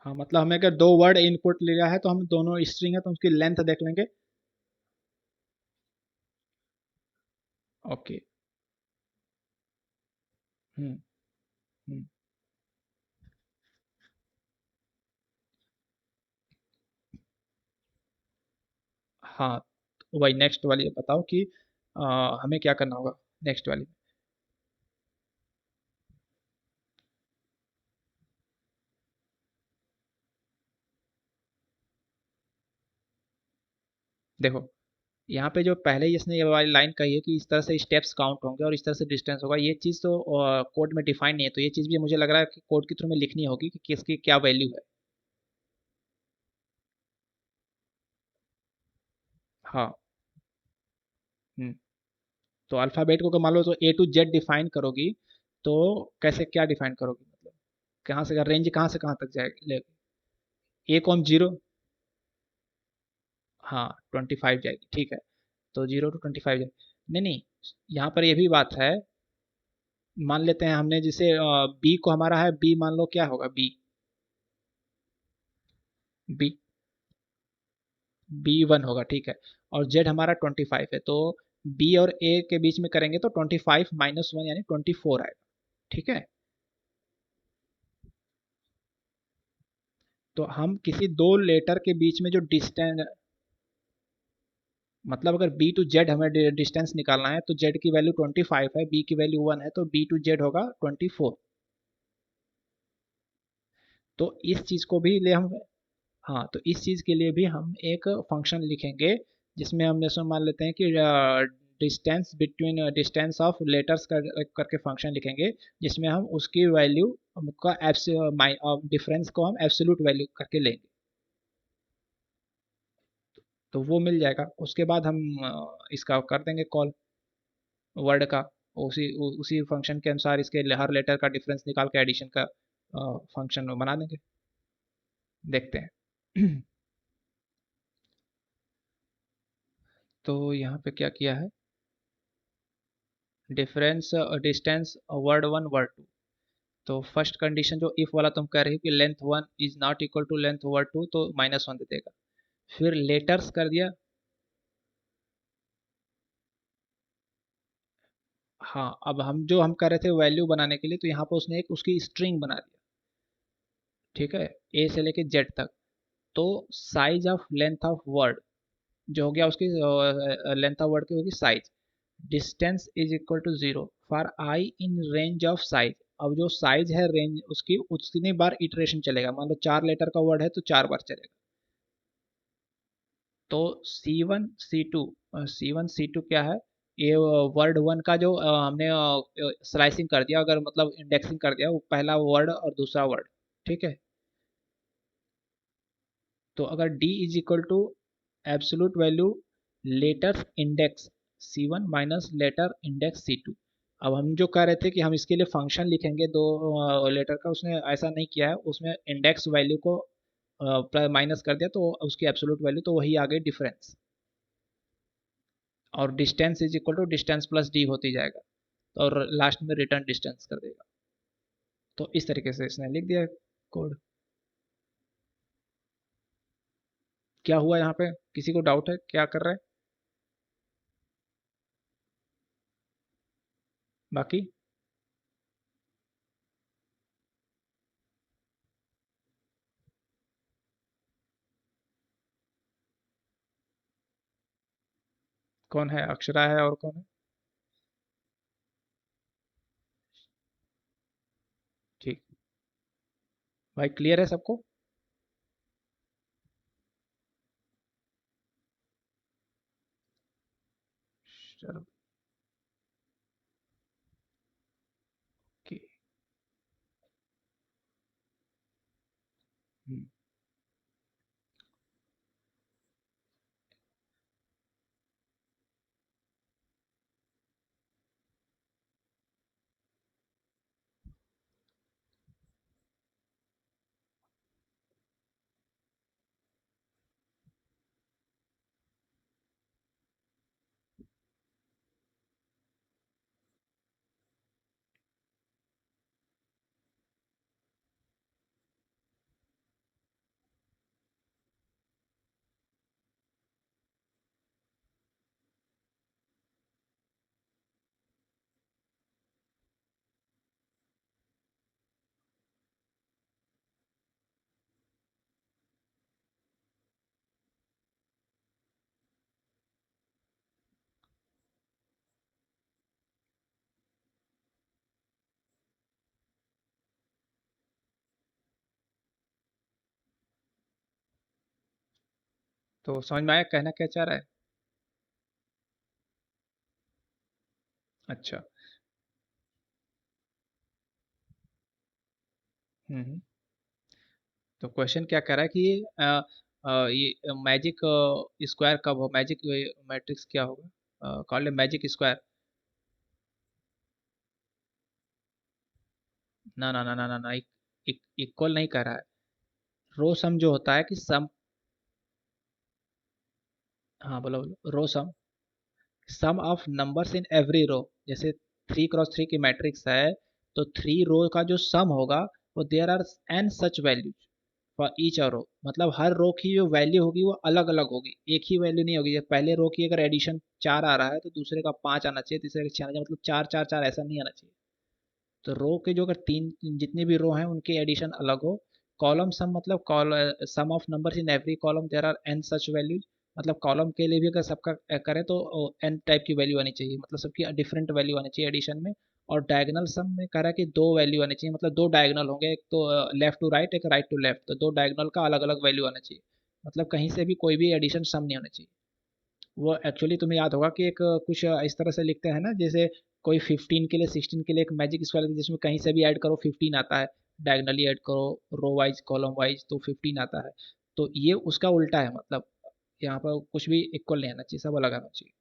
हाँ, मतलब हमें अगर दो वर्ड इनपुट लिया है तो हम दोनों स्ट्रिंग है तो उसकी लेंथ देख लेंगे। ओके। हम्म हम्म, हाँ, तो वही नेक्स्ट वाली बताओ कि हमें क्या करना होगा नेक्स्ट वाली। देखो यहाँ पे जो पहले ही इसने ये वाली लाइन कही है कि इस तरह से स्टेप्स काउंट होंगे और इस तरह से डिस्टेंस होगा, ये चीज़ तो कोड में डिफाइन नहीं है, तो ये चीज़ भी मुझे लग रहा है कि कोड के थ्रू में लिखनी होगी कि किसकी क्या वैल्यू है। हाँ। हम्म, तो अल्फ़ाबेट को मान लो तो ए टू जेड डिफाइन करोगी, तो कैसे क्या डिफाइन करोगी, मतलब कहाँ से रेंज कहाँ से कहाँ तक जाएगी? ए को हम जीरो, हाँ 25 जाएगी, ठीक है। तो 0 to 25 जाएगी, नहीं नहीं, यहाँ पर ये भी बात है। मान लेते हैं हमने जिसे बी को हमारा है, बी मान लो क्या होगा, बी बी B1 होगा, ठीक है। और जेड हमारा 25 है, तो बी और ए के बीच में करेंगे तो 25 -1 यानी 24 आएगा, ठीक है। तो हम किसी दो लेटर के बीच में जो डिस्टेंस, मतलब अगर बी टू जेड हमें डिस्टेंस निकालना है तो जेड की वैल्यू 25 है, बी की वैल्यू 1 है, तो बी टू जेड होगा 24। तो इस चीज़ को भी ले हम, हाँ, तो इस चीज़ के लिए भी हम एक फंक्शन लिखेंगे जिसमें हम जैसे मान लेते हैं कि distance between distance of letters करके फंक्शन लिखेंगे, जिसमें हम उसकी वैल्यू का डिफरेंस को हम एब्सोल्यूट वैल्यू करके लेंगे, तो वो मिल जाएगा। उसके बाद हम इसका कर देंगे कॉल वर्ड का, उसी फंक्शन के अनुसार इसके हर लेटर का डिफरेंस निकाल के एडिशन का फंक्शन बना देंगे। देखते हैं। तो यहाँ पे क्या किया है, difference distance word one word two. तो फर्स्ट कंडीशन जो इफ वाला तुम कह रही हो कि length one is not equal to length word two, तो -1 दे देगा। फिर लेटर्स कर दिया। हाँ, अब हम जो हम कर रहे थे वैल्यू बनाने के लिए, तो यहाँ पर उसने एक उसकी स्ट्रिंग बना दिया, ठीक है, ए से लेके जेड तक। तो size of length of word जो हो गया उसकी लेंथ ऑफ वर्ड की होगी size. Distance is equal to 0 for I in range of size. अब जो साइज है रेंज उसकी उतनी बार इटरेशन चलेगा, मान लो 4 लेटर का वर्ड है तो 4 बार चलेगा। तो C1 C2 क्या है, ये वर्ड वन का जो हमने स्लाइसिंग कर दिया, अगर मतलब इंडेक्सिंग कर दिया, वो पहला वर्ड और दूसरा वर्ड, ठीक है। तो अगर D is equal to absolute value letters index C1 minus letter index C2। अब हम जो कह रहे थे कि हम इसके लिए फंक्शन लिखेंगे दो लेटर का, उसने ऐसा नहीं किया है, उसमें इंडेक्स वैल्यू को माइनस कर दिया तो उसकी एब्सोल्यूट वैल्यू तो वही आ गई डिफरेंस, और distance is equal to distance plus D होती जाएगा, और लास्ट में रिटर्न डिस्टेंस कर देगा। तो इस तरीके से इसने लिख दिया कोड। क्या हुआ यहाँ पे, किसी को डाउट है क्या कर रहा है बाकी? कौन है, अक्षरा है और कौन है? ठीक। भाई क्लियर है सबको? चलो। ओके। हम्म, तो समझ में आया कहना क्या चाह रहा है? अच्छा। हम्म। तो क्वेश्चन क्या कह रहा है कि ये मैजिक स्क्वायर कब हो, मैजिक मैट्रिक्स क्या होगा, कॉल्ड मैजिक स्क्वायर। ना ना ना ना ना ना, इक्वल नहीं कह रहा है। रो सम जो होता है कि सम। हाँ बोलो बोलो, row sum, sum of numbers in every row. जैसे 3 क्रॉस 3 की मैट्रिक्स है, तो 3 रो का जो सम होगा वो there are N such values for each row, मतलब हर रो की जो वैल्यू होगी वो अलग अलग होगी, एक ही वैल्यू नहीं होगी। जैसे पहले रो की अगर एडिशन 4 आ रहा है तो दूसरे का 5 आना चाहिए, तीसरे का 6 आना चाहिए, मतलब 4 4 4 ऐसा नहीं आना चाहिए। तो रो के जो अगर तीन जितने भी रो हैं उनके एडिशन अलग हो। कॉलम सम मतलब sum of numbers in every column there are N such values, मतलब कॉलम के लिए भी अगर सबका करें तो एन टाइप की वैल्यू आनी चाहिए, मतलब सबकी डिफरेंट वैल्यू आनी चाहिए एडिशन में। और डायगोनल सम में कह रहा है कि दो वैल्यू आनी चाहिए, मतलब दो डायगोनल होंगे, एक तो लेफ्ट टू राइट, एक राइट टू लेफ्ट, तो दो डायगोनल का अलग अलग वैल्यू आना चाहिए, मतलब कहीं से भी कोई भी एडिशन सम नहीं होना चाहिए। वो एक्चुअली तुम्हें याद होगा कि एक कुछ इस तरह से लिखते हैं ना, जैसे कोई 15 के लिए 16 के लिए एक मैजिक स्क्वायर जिसमें कहीं से भी ऐड करो 15 आता है, डायगनली ऐड करो रो वाइज कॉलम वाइज तो 15 आता है। तो ये उसका उल्टा है, मतलब यहाँ पर कुछ भी इक्वल नहीं आना चाहिए, सब अलग आना चाहिए।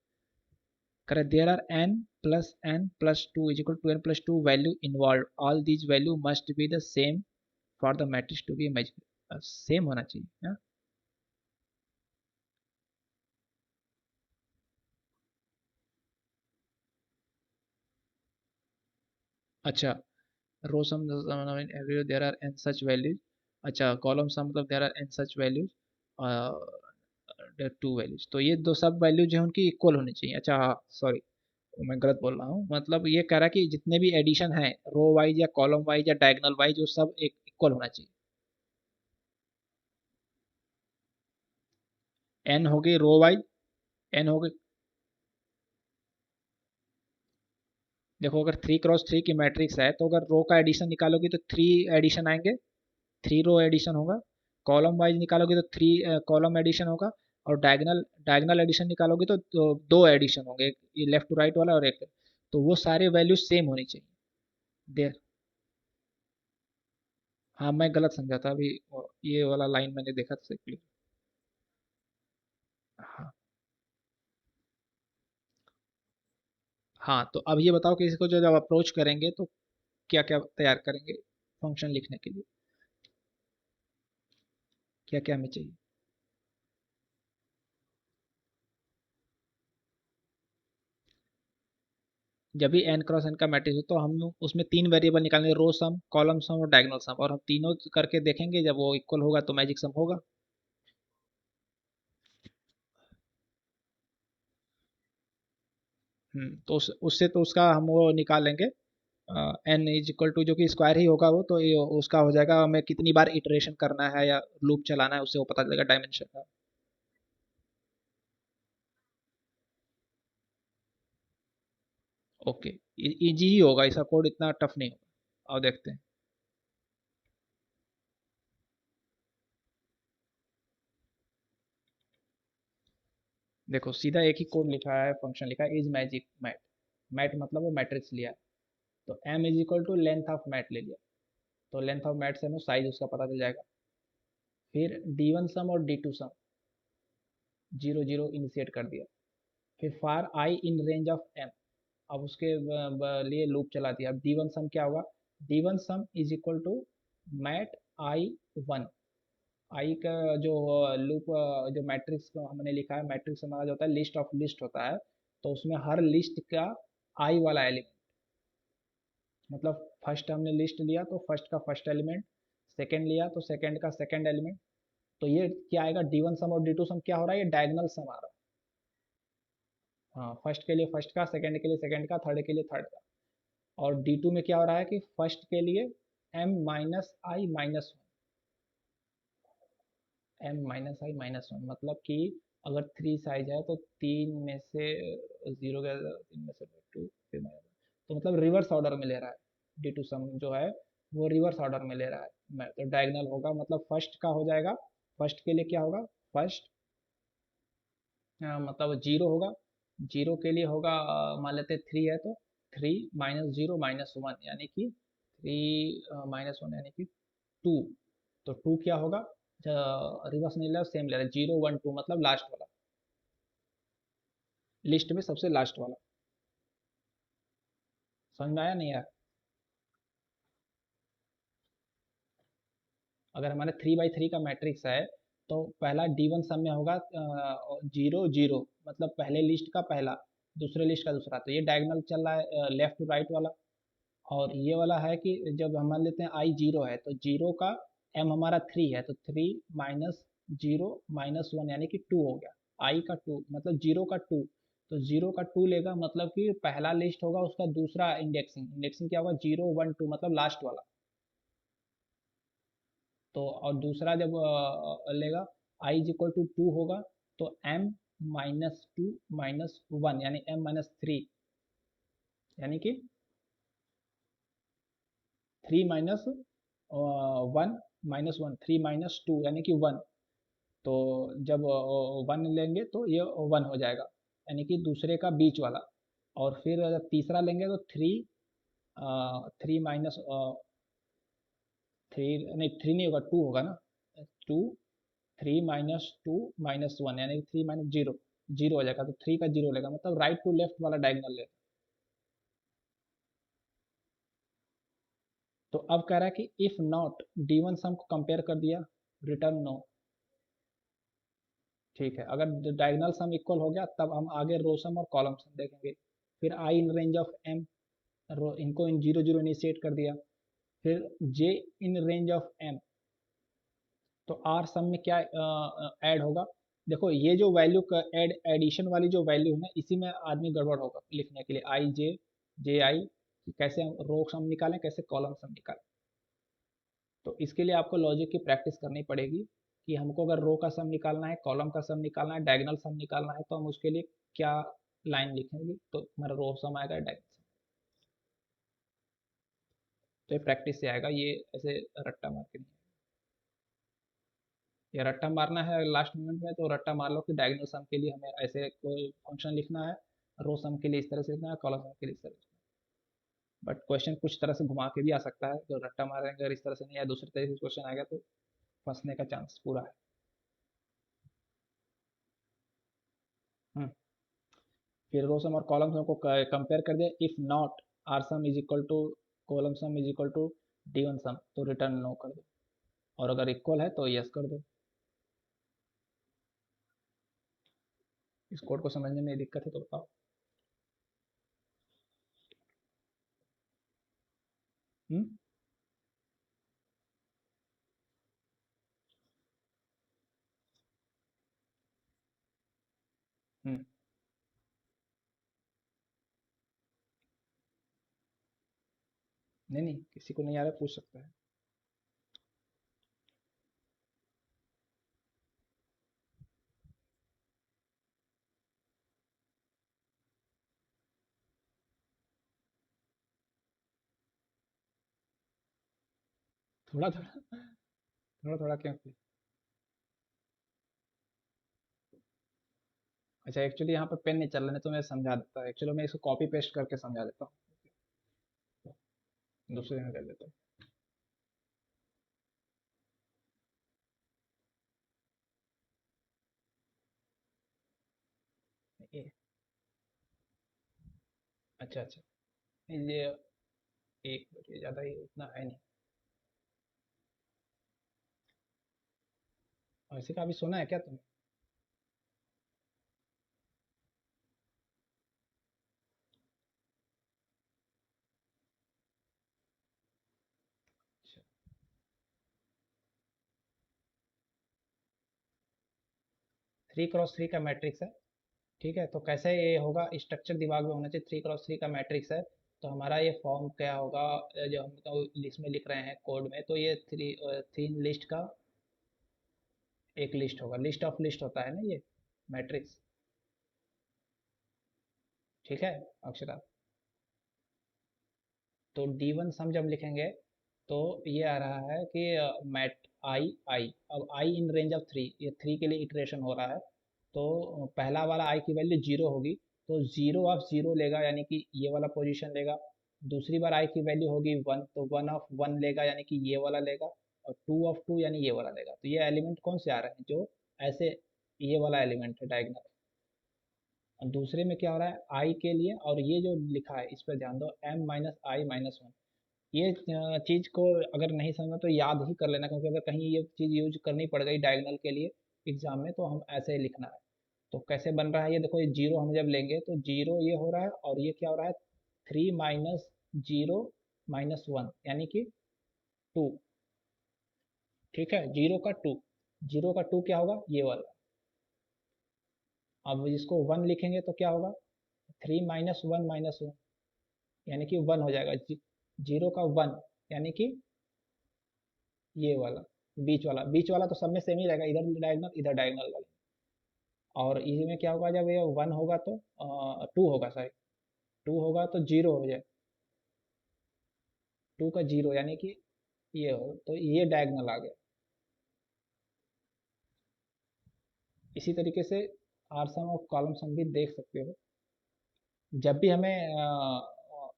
Correct, there are n plus two is equal to n plus two value involve, all these value must be the same for the matrix to be magic, same होना चाहिए हाँ? अच्छा, row sum every there are N such values. अच्छा, कॉलम सम मतलब there are N such values, two values, तो ये दो सब वैल्यू जो है उनकी इक्वल होनी चाहिए। अच्छा हाँ सॉरी, मैं गलत बोल रहा हूँ, मतलब ये कह रहा है कि जितने भी एडिशन है रो वाइज या कॉलम वाइज या डायगोनल वाइज वो सब एक इक्वल होना चाहिए। एन हो गई रो वाइज, एन हो गई। देखो अगर 3 क्रॉस 3 की मैट्रिक्स है तो अगर रो का एडिशन निकालोगे तो 3 एडिशन आएंगे, 3 रो एडिशन होगा। कॉलम वाइज निकालोगे तो 3 कॉलम एडिशन होगा। और डायगोनल डायगोनल एडिशन निकालोगे तो दो एडिशन होंगे, एक ये लेफ्ट टू राइट वाला और एक, तो वो सारे वैल्यू सेम होनी चाहिए। देर, हाँ मैं गलत समझा था अभी, ये वाला लाइन मैंने देखा था क्लियर। हाँ हाँ, तो अब ये बताओ कि इसको जो जब अप्रोच करेंगे तो क्या क्या तैयार करेंगे फंक्शन लिखने के लिए, क्या क्या हमें चाहिए। जब भी n क्रॉस n का मैट्रिक्स हो तो हम उसमें तीन वेरिएबल निकालेंगे, रो सम, कॉलम सम और डायगोनल सम, और हम तीनों करके देखेंगे, जब वो इक्वल होगा तो मैजिक सम होगा। तो उससे तो उसका हम वो निकाल लेंगे, n इज इक्वल टू जो कि स्क्वायर ही होगा वो, तो ये उसका हो जाएगा, हमें कितनी बार इटरेशन करना है या लूप चलाना है उससे वो पता चलेगा डायमेंशन का। ओके, इजी ही होगा, इसका कोड इतना टफ नहीं होगा, और देखते हैं। देखो सीधा एक ही कोड लिखा है, फंक्शन लिखा है इज मैजिक मैट। मैट मतलब वो मैट्रिक्स लिया है, तो m is equal to length of mat ले लिया, तो लेंथ ऑफ मैट से हमें साइज उसका पता चल जाएगा। फिर d1 सम और d2 सम, जीरो जीरो इनिशिएट कर दिया। फिर फार आई इन रेंज ऑफ m, अब उसके लिए लूप चला दिया। अब d1 सम क्या होगा, d1 sum is equal to mat i one, i का जो लूप, जो मैट्रिक्स को हमने लिखा है, मैट्रिक्स हमारा जो होता है लिस्ट ऑफ लिस्ट होता है, तो उसमें हर लिस्ट का आई वाला एलिमेंट, मतलब फर्स्ट हमने लिस्ट लिया तो फर्स्ट का फर्स्ट एलिमेंट, सेकंड लिया तो सेकंड का सेकंड एलिमेंट, तो ये क्या आएगा, डी वन सम और डी टू सम क्या हो रहा है, ये डायगोनल सम आ रहा है। हाँ, फर्स्ट के लिए फर्स्ट का, सेकंड के लिए सेकंड का, थर्ड के लिए थर्ड का। और डी टू में क्या हो रहा है कि फर्स्ट के लिए एम माइनस आई माइनस, एम माइनस आई माइनस वन, मतलब कि अगर थ्री साइज है तो तीन में से जीरो गया, तीन में से टू, फिर माइनस, तो मतलब रिवर्स ऑर्डर में ले रहा है, डी टू सम जो है वो रिवर्स ऑर्डर में ले रहा है। मैं तो डायगोनल होगा, मतलब फर्स्ट का हो जाएगा, फर्स्ट के लिए क्या होगा, फर्स्ट मतलब जीरो होगा, जीरो के लिए होगा, मान लेते थ्री है तो three minus zero minus one, यानी कि थ्री माइनस वन यानी कि टू, तो टू क्या होगा, रिवर्स नहीं ले रहा, सेम ले रहा है, जीरो वन टू मतलब लास्ट वाला, लिस्ट में सबसे लास्ट वाला। समझ में आया नहीं आया। अगर हमारे थ्री बाई थ्री का मैट्रिक्स है तो पहला डी वन सम में होगा जीरो जीरो, मतलब पहले लिस्ट का पहला, दूसरे लिस्ट का दूसरा, तो ये डायगोनल चल रहा है लेफ्ट टू राइट वाला। और ये वाला है कि जब हम मान लेते हैं आई जीरो है तो जीरो का एम हमारा थ्री है, तो three minus zero minus one यानी कि टू हो गया, आई का टू मतलब जीरो का टू, तो जीरो का टू लेगा, मतलब कि पहला लिस्ट होगा उसका दूसरा इंडेक्सिंग, इंडेक्सिंग क्या होगा, जीरो वन टू मतलब लास्ट वाला। तो और दूसरा जब लेगा I is equal to two होगा, तो M minus two minus one यानी एम माइनस थ्री, यानी कि three minus one minus one, three minus two यानी कि वन, तो जब वन लेंगे तो ये वन हो जाएगा, यानी कि दूसरे का बीच वाला। और फिर जब तीसरा लेंगे तो थ्री, थ्री माइनस थ्री, नहीं थ्री नहीं होगा, टू होगा ना, two, three minus two minus one यानी कि थ्री माइनस जीरो, जीरो हो जाएगा, तो थ्री का जीरो लेगा, मतलब राइट टू लेफ्ट वाला डायगोनल लेगा। तो अब कह रहा है कि इफ नॉट, डी वन सम को कंपेयर कर दिया, रिटर्न नो। ठीक है, अगर डायगोनल सम इक्वल हो गया तब हम आगे रो सम और कॉलम सम देखेंगे। फिर आई इन रेंज ऑफ एम, इनको इन जीरो जीरो इनिशिएट कर दिया। फिर जे इन रेंज ऑफ एम, तो आर सम में क्या ऐड होगा, देखो ये जो वैल्यू का एडिशन वाली जो वैल्यू है ना, इसी में आदमी गड़बड़ होगा लिखने के लिए, आई जे, जे आई, कैसे हम रो सम निकालें, कैसे कॉलम सम निकालें। तो इसके लिए आपको लॉजिक की प्रैक्टिस करनी पड़ेगी, कि हमको अगर रो का सम निकालना है, कॉलम का सम निकालना है, डायगोनल सम निकालना है, तो हम उसके लिए क्या लाइन लिखेंगे, तो हमारा रो सम आएगा, डायगोनल सम। तो ये प्रैक्टिस से आएगा, ये ऐसे रट्टा मार के नहीं। या रट्टा मारना है लास्ट मोमेंट में तो रट्टा मार लो कि डायगोनल सम के लिए हमें ऐसे कोई फंक्शन लिखना है, रो सम के लिए इस तरह से लिखना है, कॉलम सम के लिए इस तरह से। बट क्वेश्चन कुछ तरह से घुमा के भी आ सकता है, तो रट्टा मारेंगे अगर इस तरह से नहीं या दूसरे तरीके से क्वेश्चन आएगा तो फंसने का चांस पूरा है। फिर रो सम और कॉलम सम को कंपेयर कर दिया, if not r sum is equal to column sum is equal to d one sum, तो रिटर्न नो कर दो, और अगर इक्वल है तो यस कर दो। इस कोड को समझने में दिक्कत है तो बताओ। हम्म। हम्म। नहीं नहीं, किसी को नहीं आ रहा पूछ सकता है। थोड़ा थोड़ा, थोड़ा थोड़ा क्यों? अच्छा, एक्चुअली यहाँ पे पेन नहीं चल रहा है तो मैं समझा देता हूँ, एक्चुअली मैं इसको कॉपी पेस्ट करके समझा देता हूँ, दूसरे में कर देता हूँ अच्छा अच्छा, ये एक मिनट, ये ज़्यादा ही उतना है नहीं। और इसी का अभी सुना है क्या तुमने? अच्छा, 3x3 का मैट्रिक्स है। ठीक है, तो कैसे ये होगा, स्ट्रक्चर दिमाग में होना चाहिए। 3x3 का मैट्रिक्स है, तो हमारा ये फॉर्म क्या होगा, जो हम तो लिस्ट में लिख रहे हैं कोड में, तो ये तीन लिस्ट का एक लिस्ट होगा, लिस्ट ऑफ लिस्ट होता है ना ये मैट्रिक्स। ठीक है अक्षरा। तो D1 सम जब लिखेंगे तो ये आ रहा है कि मैट आई, अब आई इन रेंज ऑफ थ्री, ये थ्री के लिए इटरेशन हो रहा है, तो पहला वाला आई की वैल्यू जीरो होगी, तो जीरो ऑफ जीरो लेगा यानी कि ये वाला पोजीशन लेगा। दूसरी बार आई की वैल्यू होगी वन, तो वन ऑफ वन लेगा यानी कि ये वाला लेगा। और टू ऑफ टू यानी ये वाला लेगा। तो ये एलिमेंट कौन से आ रहे हैं, जो ऐसे, ये वाला एलिमेंट है डायगनल। और दूसरे में क्या हो रहा है, आई के लिए, और ये जो लिखा है इस पर ध्यान दो, एम माइनस आई माइनस वन। ये चीज़ को अगर नहीं समझा तो याद ही कर लेना, क्योंकि अगर कहीं ये चीज़ यूज करनी पड़ गई डायगोनल के लिए एग्जाम में, तो हम ऐसे ही लिखना है। तो कैसे बन रहा है ये देखो, ये जीरो हम जब लेंगे तो जीरो ये हो रहा है, और ये क्या हो रहा है, three minus zero minus one यानी कि टू। ठीक है, जीरो का टू, जीरो का टू क्या होगा, ये वाला। अब इसको वन लिखेंगे तो क्या होगा, थ्री माइनस वन यानी कि वन हो जाएगा। जीरो का वन यानी कि ये वाला, बीच वाला, बीच वाला तो सब में सेम ही रहेगा, इधर डायगोनल इधर डायगोनल वाला। और इसी में क्या होगा, जब ये वन होगा तो टू होगा, सॉरी, टू होगा तो जीरो हो जाए, टू का जीरो यानी कि ये हो, तो ये डायगोनल आ गया। इसी तरीके से आर सम और कॉलम सम भी देख सकते हो। जब भी हमें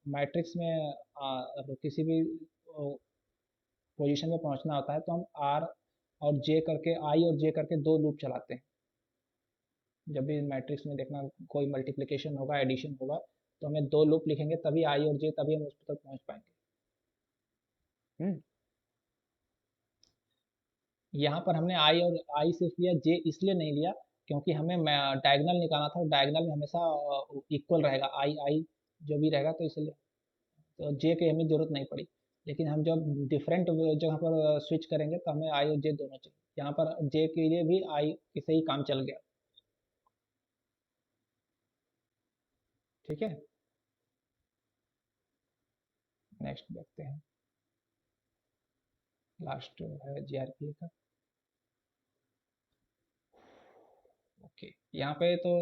मैट्रिक्स में किसी भी पोजीशन पे पहुंचना होता है, तो हम आर और जे करके, आई और जे करके दो लूप चलाते हैं। जब भी मैट्रिक्स में देखना, कोई मल्टीप्लिकेशन होगा, एडिशन होगा, तो हमें दो लूप लिखेंगे तभी आई और जे, तभी हम उस तक पहुंच पाएंगे। हम्म। यहाँ पर हमने आई और आई सिर्फ लिया, जे इसलिए नहीं लिया क्योंकि हमें डायगोनल निकालना था, डायगोनल में हमेशा इक्वल रहेगा, आई आई जो भी रहेगा, तो इसलिए तो जे की हमें जरूरत नहीं पड़ी। लेकिन हम जब डिफरेंट जगह पर स्विच करेंगे तो हमें आई और जे दोनों चाहिए, यहाँ पर जे के लिए भी आई से ही काम चल गया। ठीक है, नेक्स्ट देखते हैं, लास्ट है जीआरपी का। ओके, यहाँ पे तो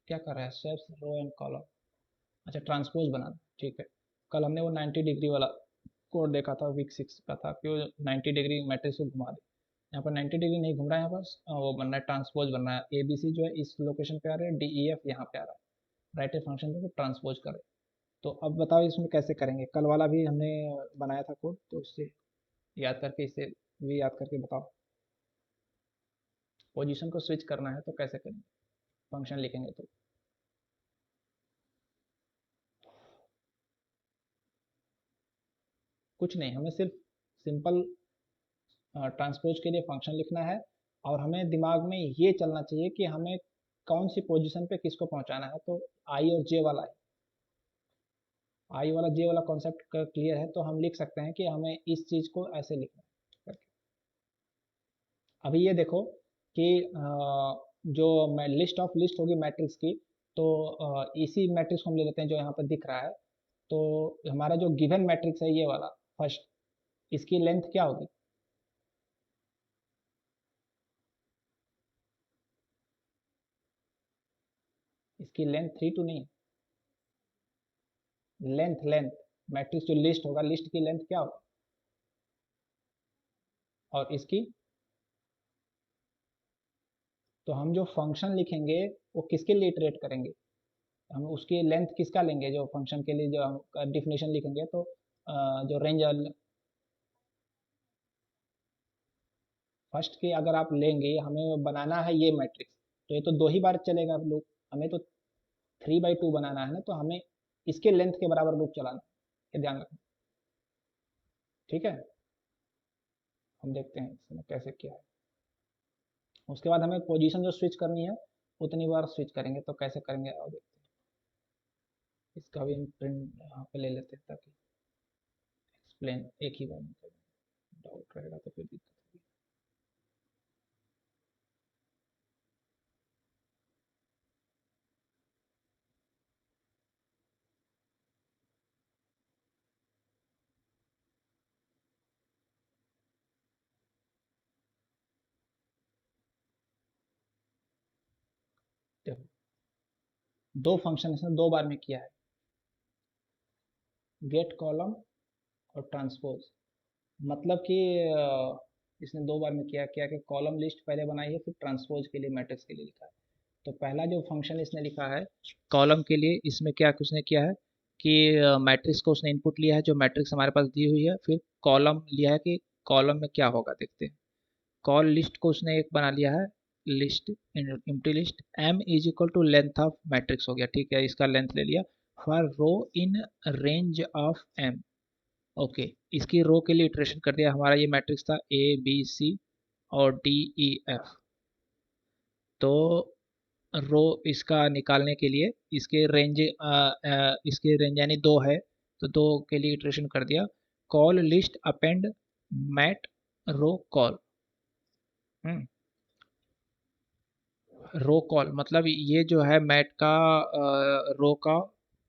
क्या कर रहा है, स्टेप्स रो एंड कॉलम। अच्छा, ट्रांसपोज बनाना, ठीक है। कल हमने वो 90 डिग्री वाला कोड देखा था, वीक 6 का था कि वो 90 डिग्री मैट्रिक्स को घुमा दे। यहाँ पर 90 डिग्री नहीं घूम रहा है, यहाँ पर वो बन रहा है, ट्रांसपोज बन रहा है। ए बी सी जो है इस लोकेशन पे आ रहा है, डी ई एफ यहाँ पे आ रहा है, राइट फंक्शन पे ट्रांसपोज करें। तो अब बताओ इसमें कैसे करेंगे, कल वाला भी हमने बनाया था कोड, तो इससे याद करके, इसे भी याद करके बताओ। पोजीशन को स्विच करना है तो कैसे करेंगे, फंक्शन लिखेंगे तो। कुछ नहीं, हमें सिर्फ सिंपल ट्रांसपोज के लिए फंक्शन लिखना है, और हमें दिमाग में ये चलना चाहिए कि हमें कौन सी पोजीशन पे किसको पहुंचाना है। तो आई और जे वाला है, आई वाला जे वाला कॉन्सेप्ट क्लियर है, तो हम लिख सकते हैं कि हमें इस चीज़ को ऐसे लिखना है करके। अभी ये देखो कि जो लिस्ट ऑफ लिस्ट होगी मैट्रिक्स की, तो इसी मैट्रिक्स को हम ले लेते हैं जो यहाँ पर दिख रहा है। तो हमारा जो गिवन मैट्रिक्स है ये वाला फर्स्ट, इसकी लेंथ क्या होगी? इसकी लेंथ 3 2 नहीं, लेंथ लेंथ मैट्रिक्स जो लिस्ट होगा, लिस्ट की लेंथ क्या होगी? और इसकी, तो हम जो फंक्शन लिखेंगे वो किसके लिए इटरेट करेंगे? हम उसकी लेंथ किसका लेंगे? जो फंक्शन के लिए जो हम डिफिनेशन लिखेंगे, तो जो रेंज फर्स्ट की अगर आप लेंगे, हमें बनाना है ये मैट्रिक्स, तो ये तो 2 ही बार चलेगा लूप, हमें तो 3/2 बनाना है ना, तो हमें इसके लेंथ के बराबर लूप चलाना है, ये ध्यान रखना। ठीक है, हम देखते हैं इसमें कैसे क्या है। उसके बाद हमें पोजीशन जो स्विच करनी है उतनी बार स्विच करेंगे, तो कैसे करेंगे और देखते हैं। इसका भी हम प्रिंट यहाँ पे ले लेते हैं ताकि एक्सप्लेन एक ही बार में करें। डाउट रहेगा तो फिर दिक्कत होगी। देखो, दो फंक्शन इसने 2 बार में किया है, गेट कॉलम और ट्रांसपोज। मतलब कि इसने 2 बार में किया क्या कि कॉलम लिस्ट पहले बनाई है, फिर ट्रांसपोज के लिए मैट्रिक्स के लिए लिखा है। तो पहला जो फंक्शन इसने लिखा है कॉलम के लिए, इसमें क्या उसने किया है कि मैट्रिक्स को उसने इनपुट लिया है, जो मैट्रिक्स हमारे पास दी हुई है, फिर कॉलम लिया है कि कॉलम में क्या होगा देखते हैं। कॉल लिस्ट को उसने एक बना लिया है, list empty list m is equal to length of matrix हो गया, ठीक है, इसका लेंथ ले लिया। For row in range of m, okay, इसकी रो के लिए इटरेशन कर दिया। हमारा ये मैट्रिक्स था ए बी सी और डी ई एफ, तो रो इसका निकालने के लिए इसके रेंज यानी 2 है, तो 2 के लिए इटरेशन कर दिया। कॉल लिस्ट अपेंड मैट रो कॉल। रो कॉल मतलब ये जो है मैट का रो का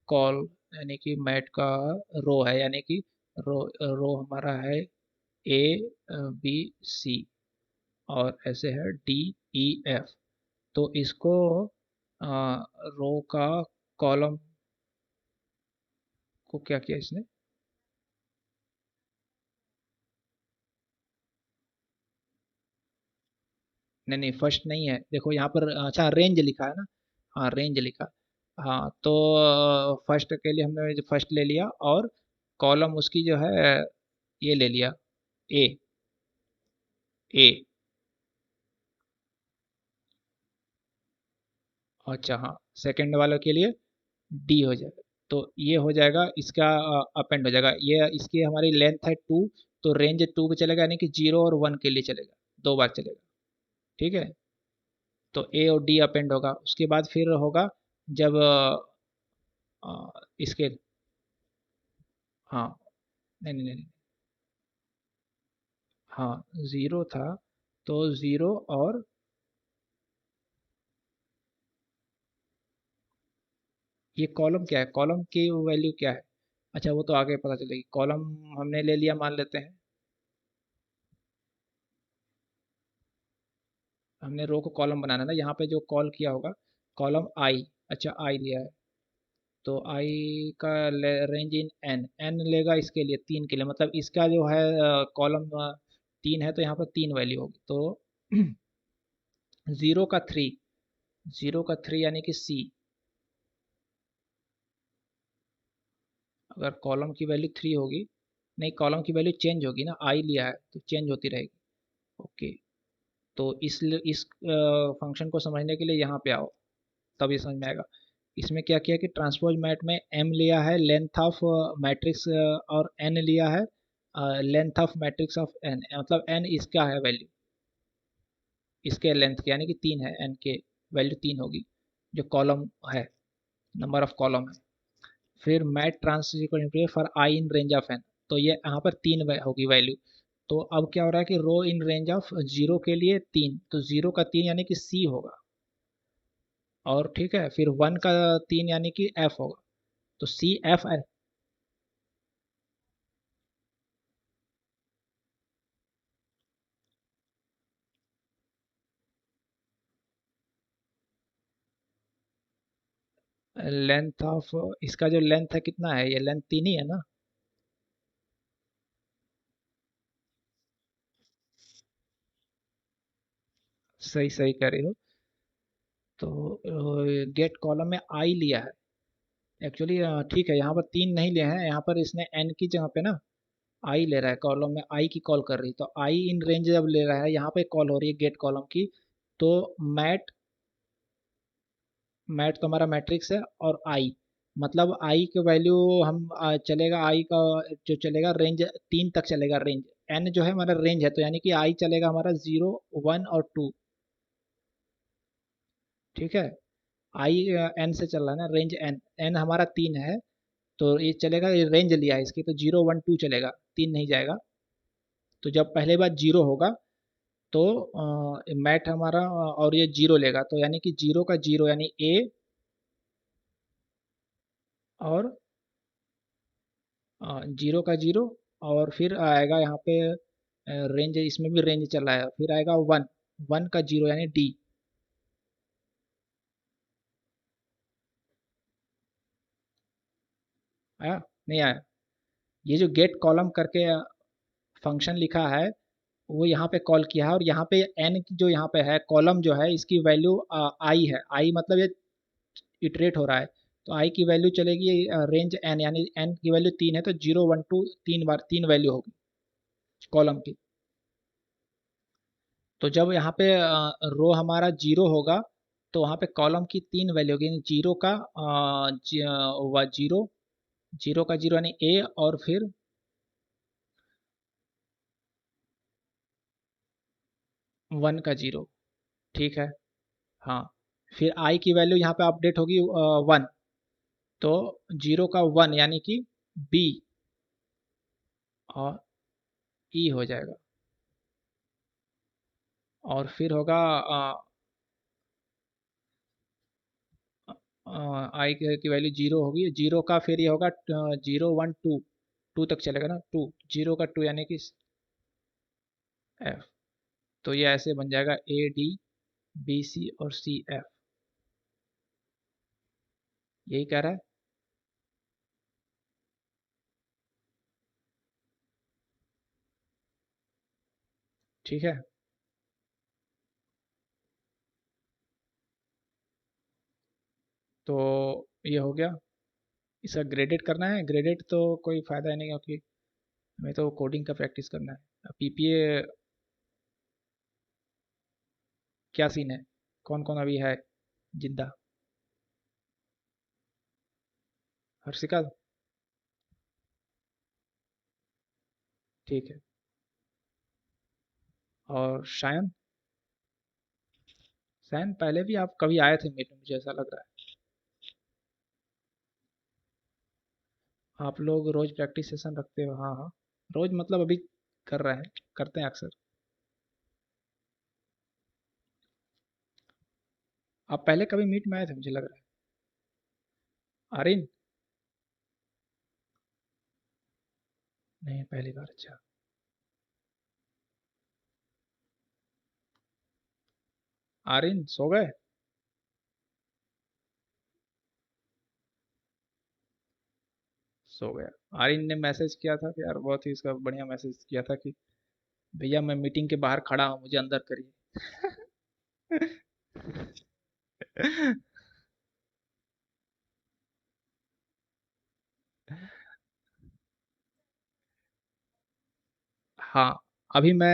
कॉल, यानी कि मैट का रो है, यानी कि रो हमारा है ए बी सी और ऐसे है डी ई एफ। तो इसको रो का कॉलम को क्या किया इसने? नहीं नहीं, फर्स्ट नहीं है, देखो यहाँ पर अच्छा रेंज लिखा है ना। हाँ रेंज लिखा। हाँ तो फर्स्ट के लिए हमने फर्स्ट ले लिया, और कॉलम उसकी जो है ये ले लिया, ए ए। अच्छा हाँ, सेकंड वाले के लिए डी हो जाएगा। तो ये हो जाएगा इसका अपेंड हो जाएगा, ये इसकी हमारी लेंथ है 2, तो रेंज 2 पे चलेगा, यानी कि 0 और 1 के लिए चलेगा, 2 बार चलेगा। ठीक है, तो ए और डी अपेंड होगा। उसके बाद फिर होगा जब इसके, हाँ नहीं नहीं नहीं, हाँ ज़ीरो था, तो ज़ीरो और ये कॉलम क्या है, कॉलम की वैल्यू क्या है? अच्छा वो तो आगे पता चलेगी। कॉलम हमने ले लिया, मान लेते हैं हमने रो को कॉलम बनाना है ना, यहाँ पे जो कॉल किया होगा कॉलम आई। अच्छा आई लिया है, तो आई का रेंज इन एन, एन लेगा इसके लिए 3 के लिए, मतलब इसका जो है कॉलम 3 है, तो यहाँ पर 3 वैल्यू होगी, तो ज़ीरो का 3, ज़ीरो का 3 यानी कि सी। अगर कॉलम की वैल्यू 3 होगी, नहीं कॉलम की वैल्यू चेंज होगी ना, आई लिया है तो चेंज होती रहेगी। ओके, तो इस फंक्शन को समझने के लिए यहाँ पे आओ, तब ये समझ में आएगा। इसमें क्या किया कि ट्रांसपोज मैट में m लिया है लेंथ ऑफ मैट्रिक्स, और n लिया है length of matrix of N, मतलब एन इसका है वैल्यू, इसके लेंथ की, यानी कि 3 है, एन के वैल्यू 3 होगी, जो कॉलम है, नंबर ऑफ कॉलम है। फिर mat trans for I in range of N, तो ये यहाँ पर 3 होगी वैल्यू। तो अब क्या हो रहा है कि रो इन रेंज ऑफ 0 के लिए 3, तो 0 का 3 यानी कि सी होगा, और ठीक है, फिर 1 का 3 यानी कि एफ होगा, तो सी एफ है। लेंथ ऑफ इसका जो लेंथ है कितना है, ये लेंथ 3 ही है ना। सही सही कह रहे हो। तो गेट कॉलम में आई लिया है एक्चुअली, ठीक है, यहाँ पर 3 नहीं लिए हैं, यहाँ पर इसने एन की जगह पे ना आई ले रहा है, कॉलम में आई की कॉल कर रही है, तो आई इन रेंज जब ले रहा है, यहाँ पे कॉल हो रही है गेट कॉलम की, तो मैट, मैट तो हमारा मैट्रिक्स है, और आई मतलब आई की वैल्यू हम चलेगा, आई का जो चलेगा रेंज 3 तक चलेगा, रेंज एन जो है हमारा रेंज है, तो यानी कि आई चलेगा हमारा 0 1 और 2, ठीक है। आई एन से चल रहा है ना, रेंज एन, एन हमारा 3 है, तो ये चलेगा, ये रेंज लिया है इसकी, तो 0 1 2 चलेगा, 3 नहीं जाएगा। तो जब पहले बार 0 होगा, तो मैट हमारा और ये 0 लेगा, तो यानी कि 0 का 0 यानी ए, और 0 का 0, और फिर आएगा यहाँ पे रेंज, इसमें भी रेंज चल रहा है, फिर आएगा 1, 1 का 0 यानी डी। आया, नहीं आया। ये जो गेट कॉलम करके फंक्शन लिखा है, वो यहाँ पे कॉल किया है, और यहाँ पे एन जो यहाँ पे है कॉलम जो है, इसकी वैल्यू आई है, आई मतलब ये इटरेट हो रहा है, तो आई की वैल्यू चलेगी रेंज एन, यानी एन की वैल्यू 3 है, तो 0 1 2 3 बार 3 वैल्यू होगी कॉलम की। तो जब यहाँ पे रो हमारा 0 होगा, तो वहाँ पे कॉलम की 3 वैल्यू होगी, 0 का 0, 0 का 0 यानी ए, और फिर 1 का 0, ठीक है। हाँ, फिर आई की वैल्यू यहाँ पे अपडेट होगी 1, तो 0 का 1 यानी कि बी, और ई हो जाएगा, और फिर होगा आई की वैल्यू 0 होगी, 0 का फिर ये होगा 0 1 2, 2 तक चलेगा ना, 2, 0 का 2 यानी कि एफ, तो ये ऐसे बन जाएगा ए डी बी सी और सी एफ, यही कह रहा है। ठीक है, तो ये हो गया। इसका ग्रेडेड करना है, ग्रेडेड तो कोई फ़ायदा ही नहीं, क्योंकि हमें तो कोडिंग का प्रैक्टिस करना है। पीपीए क्या सीन है, कौन कौन अभी है जिंदा। हर्षिका, ठीक है, और शायन, शायन पहले भी आप कभी आए थे मीट में, मुझे ऐसा लग रहा है। आप लोग रोज प्रैक्टिस सेशन रखते हो, हाँ हाँ, रोज मतलब अभी कर रहे हैं, करते हैं अक्सर। आप पहले कभी मीट में आए थे मुझे लग रहा है। आर्यन, नहीं पहली बार, अच्छा। आर्यन सो गए। सो गया। आर्यन ने मैसेज किया था कि यार, बहुत ही इसका बढ़िया मैसेज किया था कि भैया मैं मीटिंग के बाहर खड़ा हूँ, मुझे अंदर करिए। हाँ, अभी मैं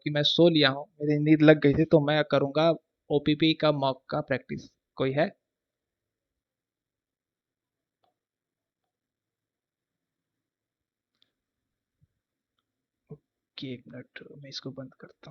कि मैं सो लिया हूँ, मेरी नींद लग गई थी, तो मैं करूँगा ओपीपी का मॉक का प्रैक्टिस। कोई है? रुकिए एक मिनट, मैं इसको बंद करता हूँ।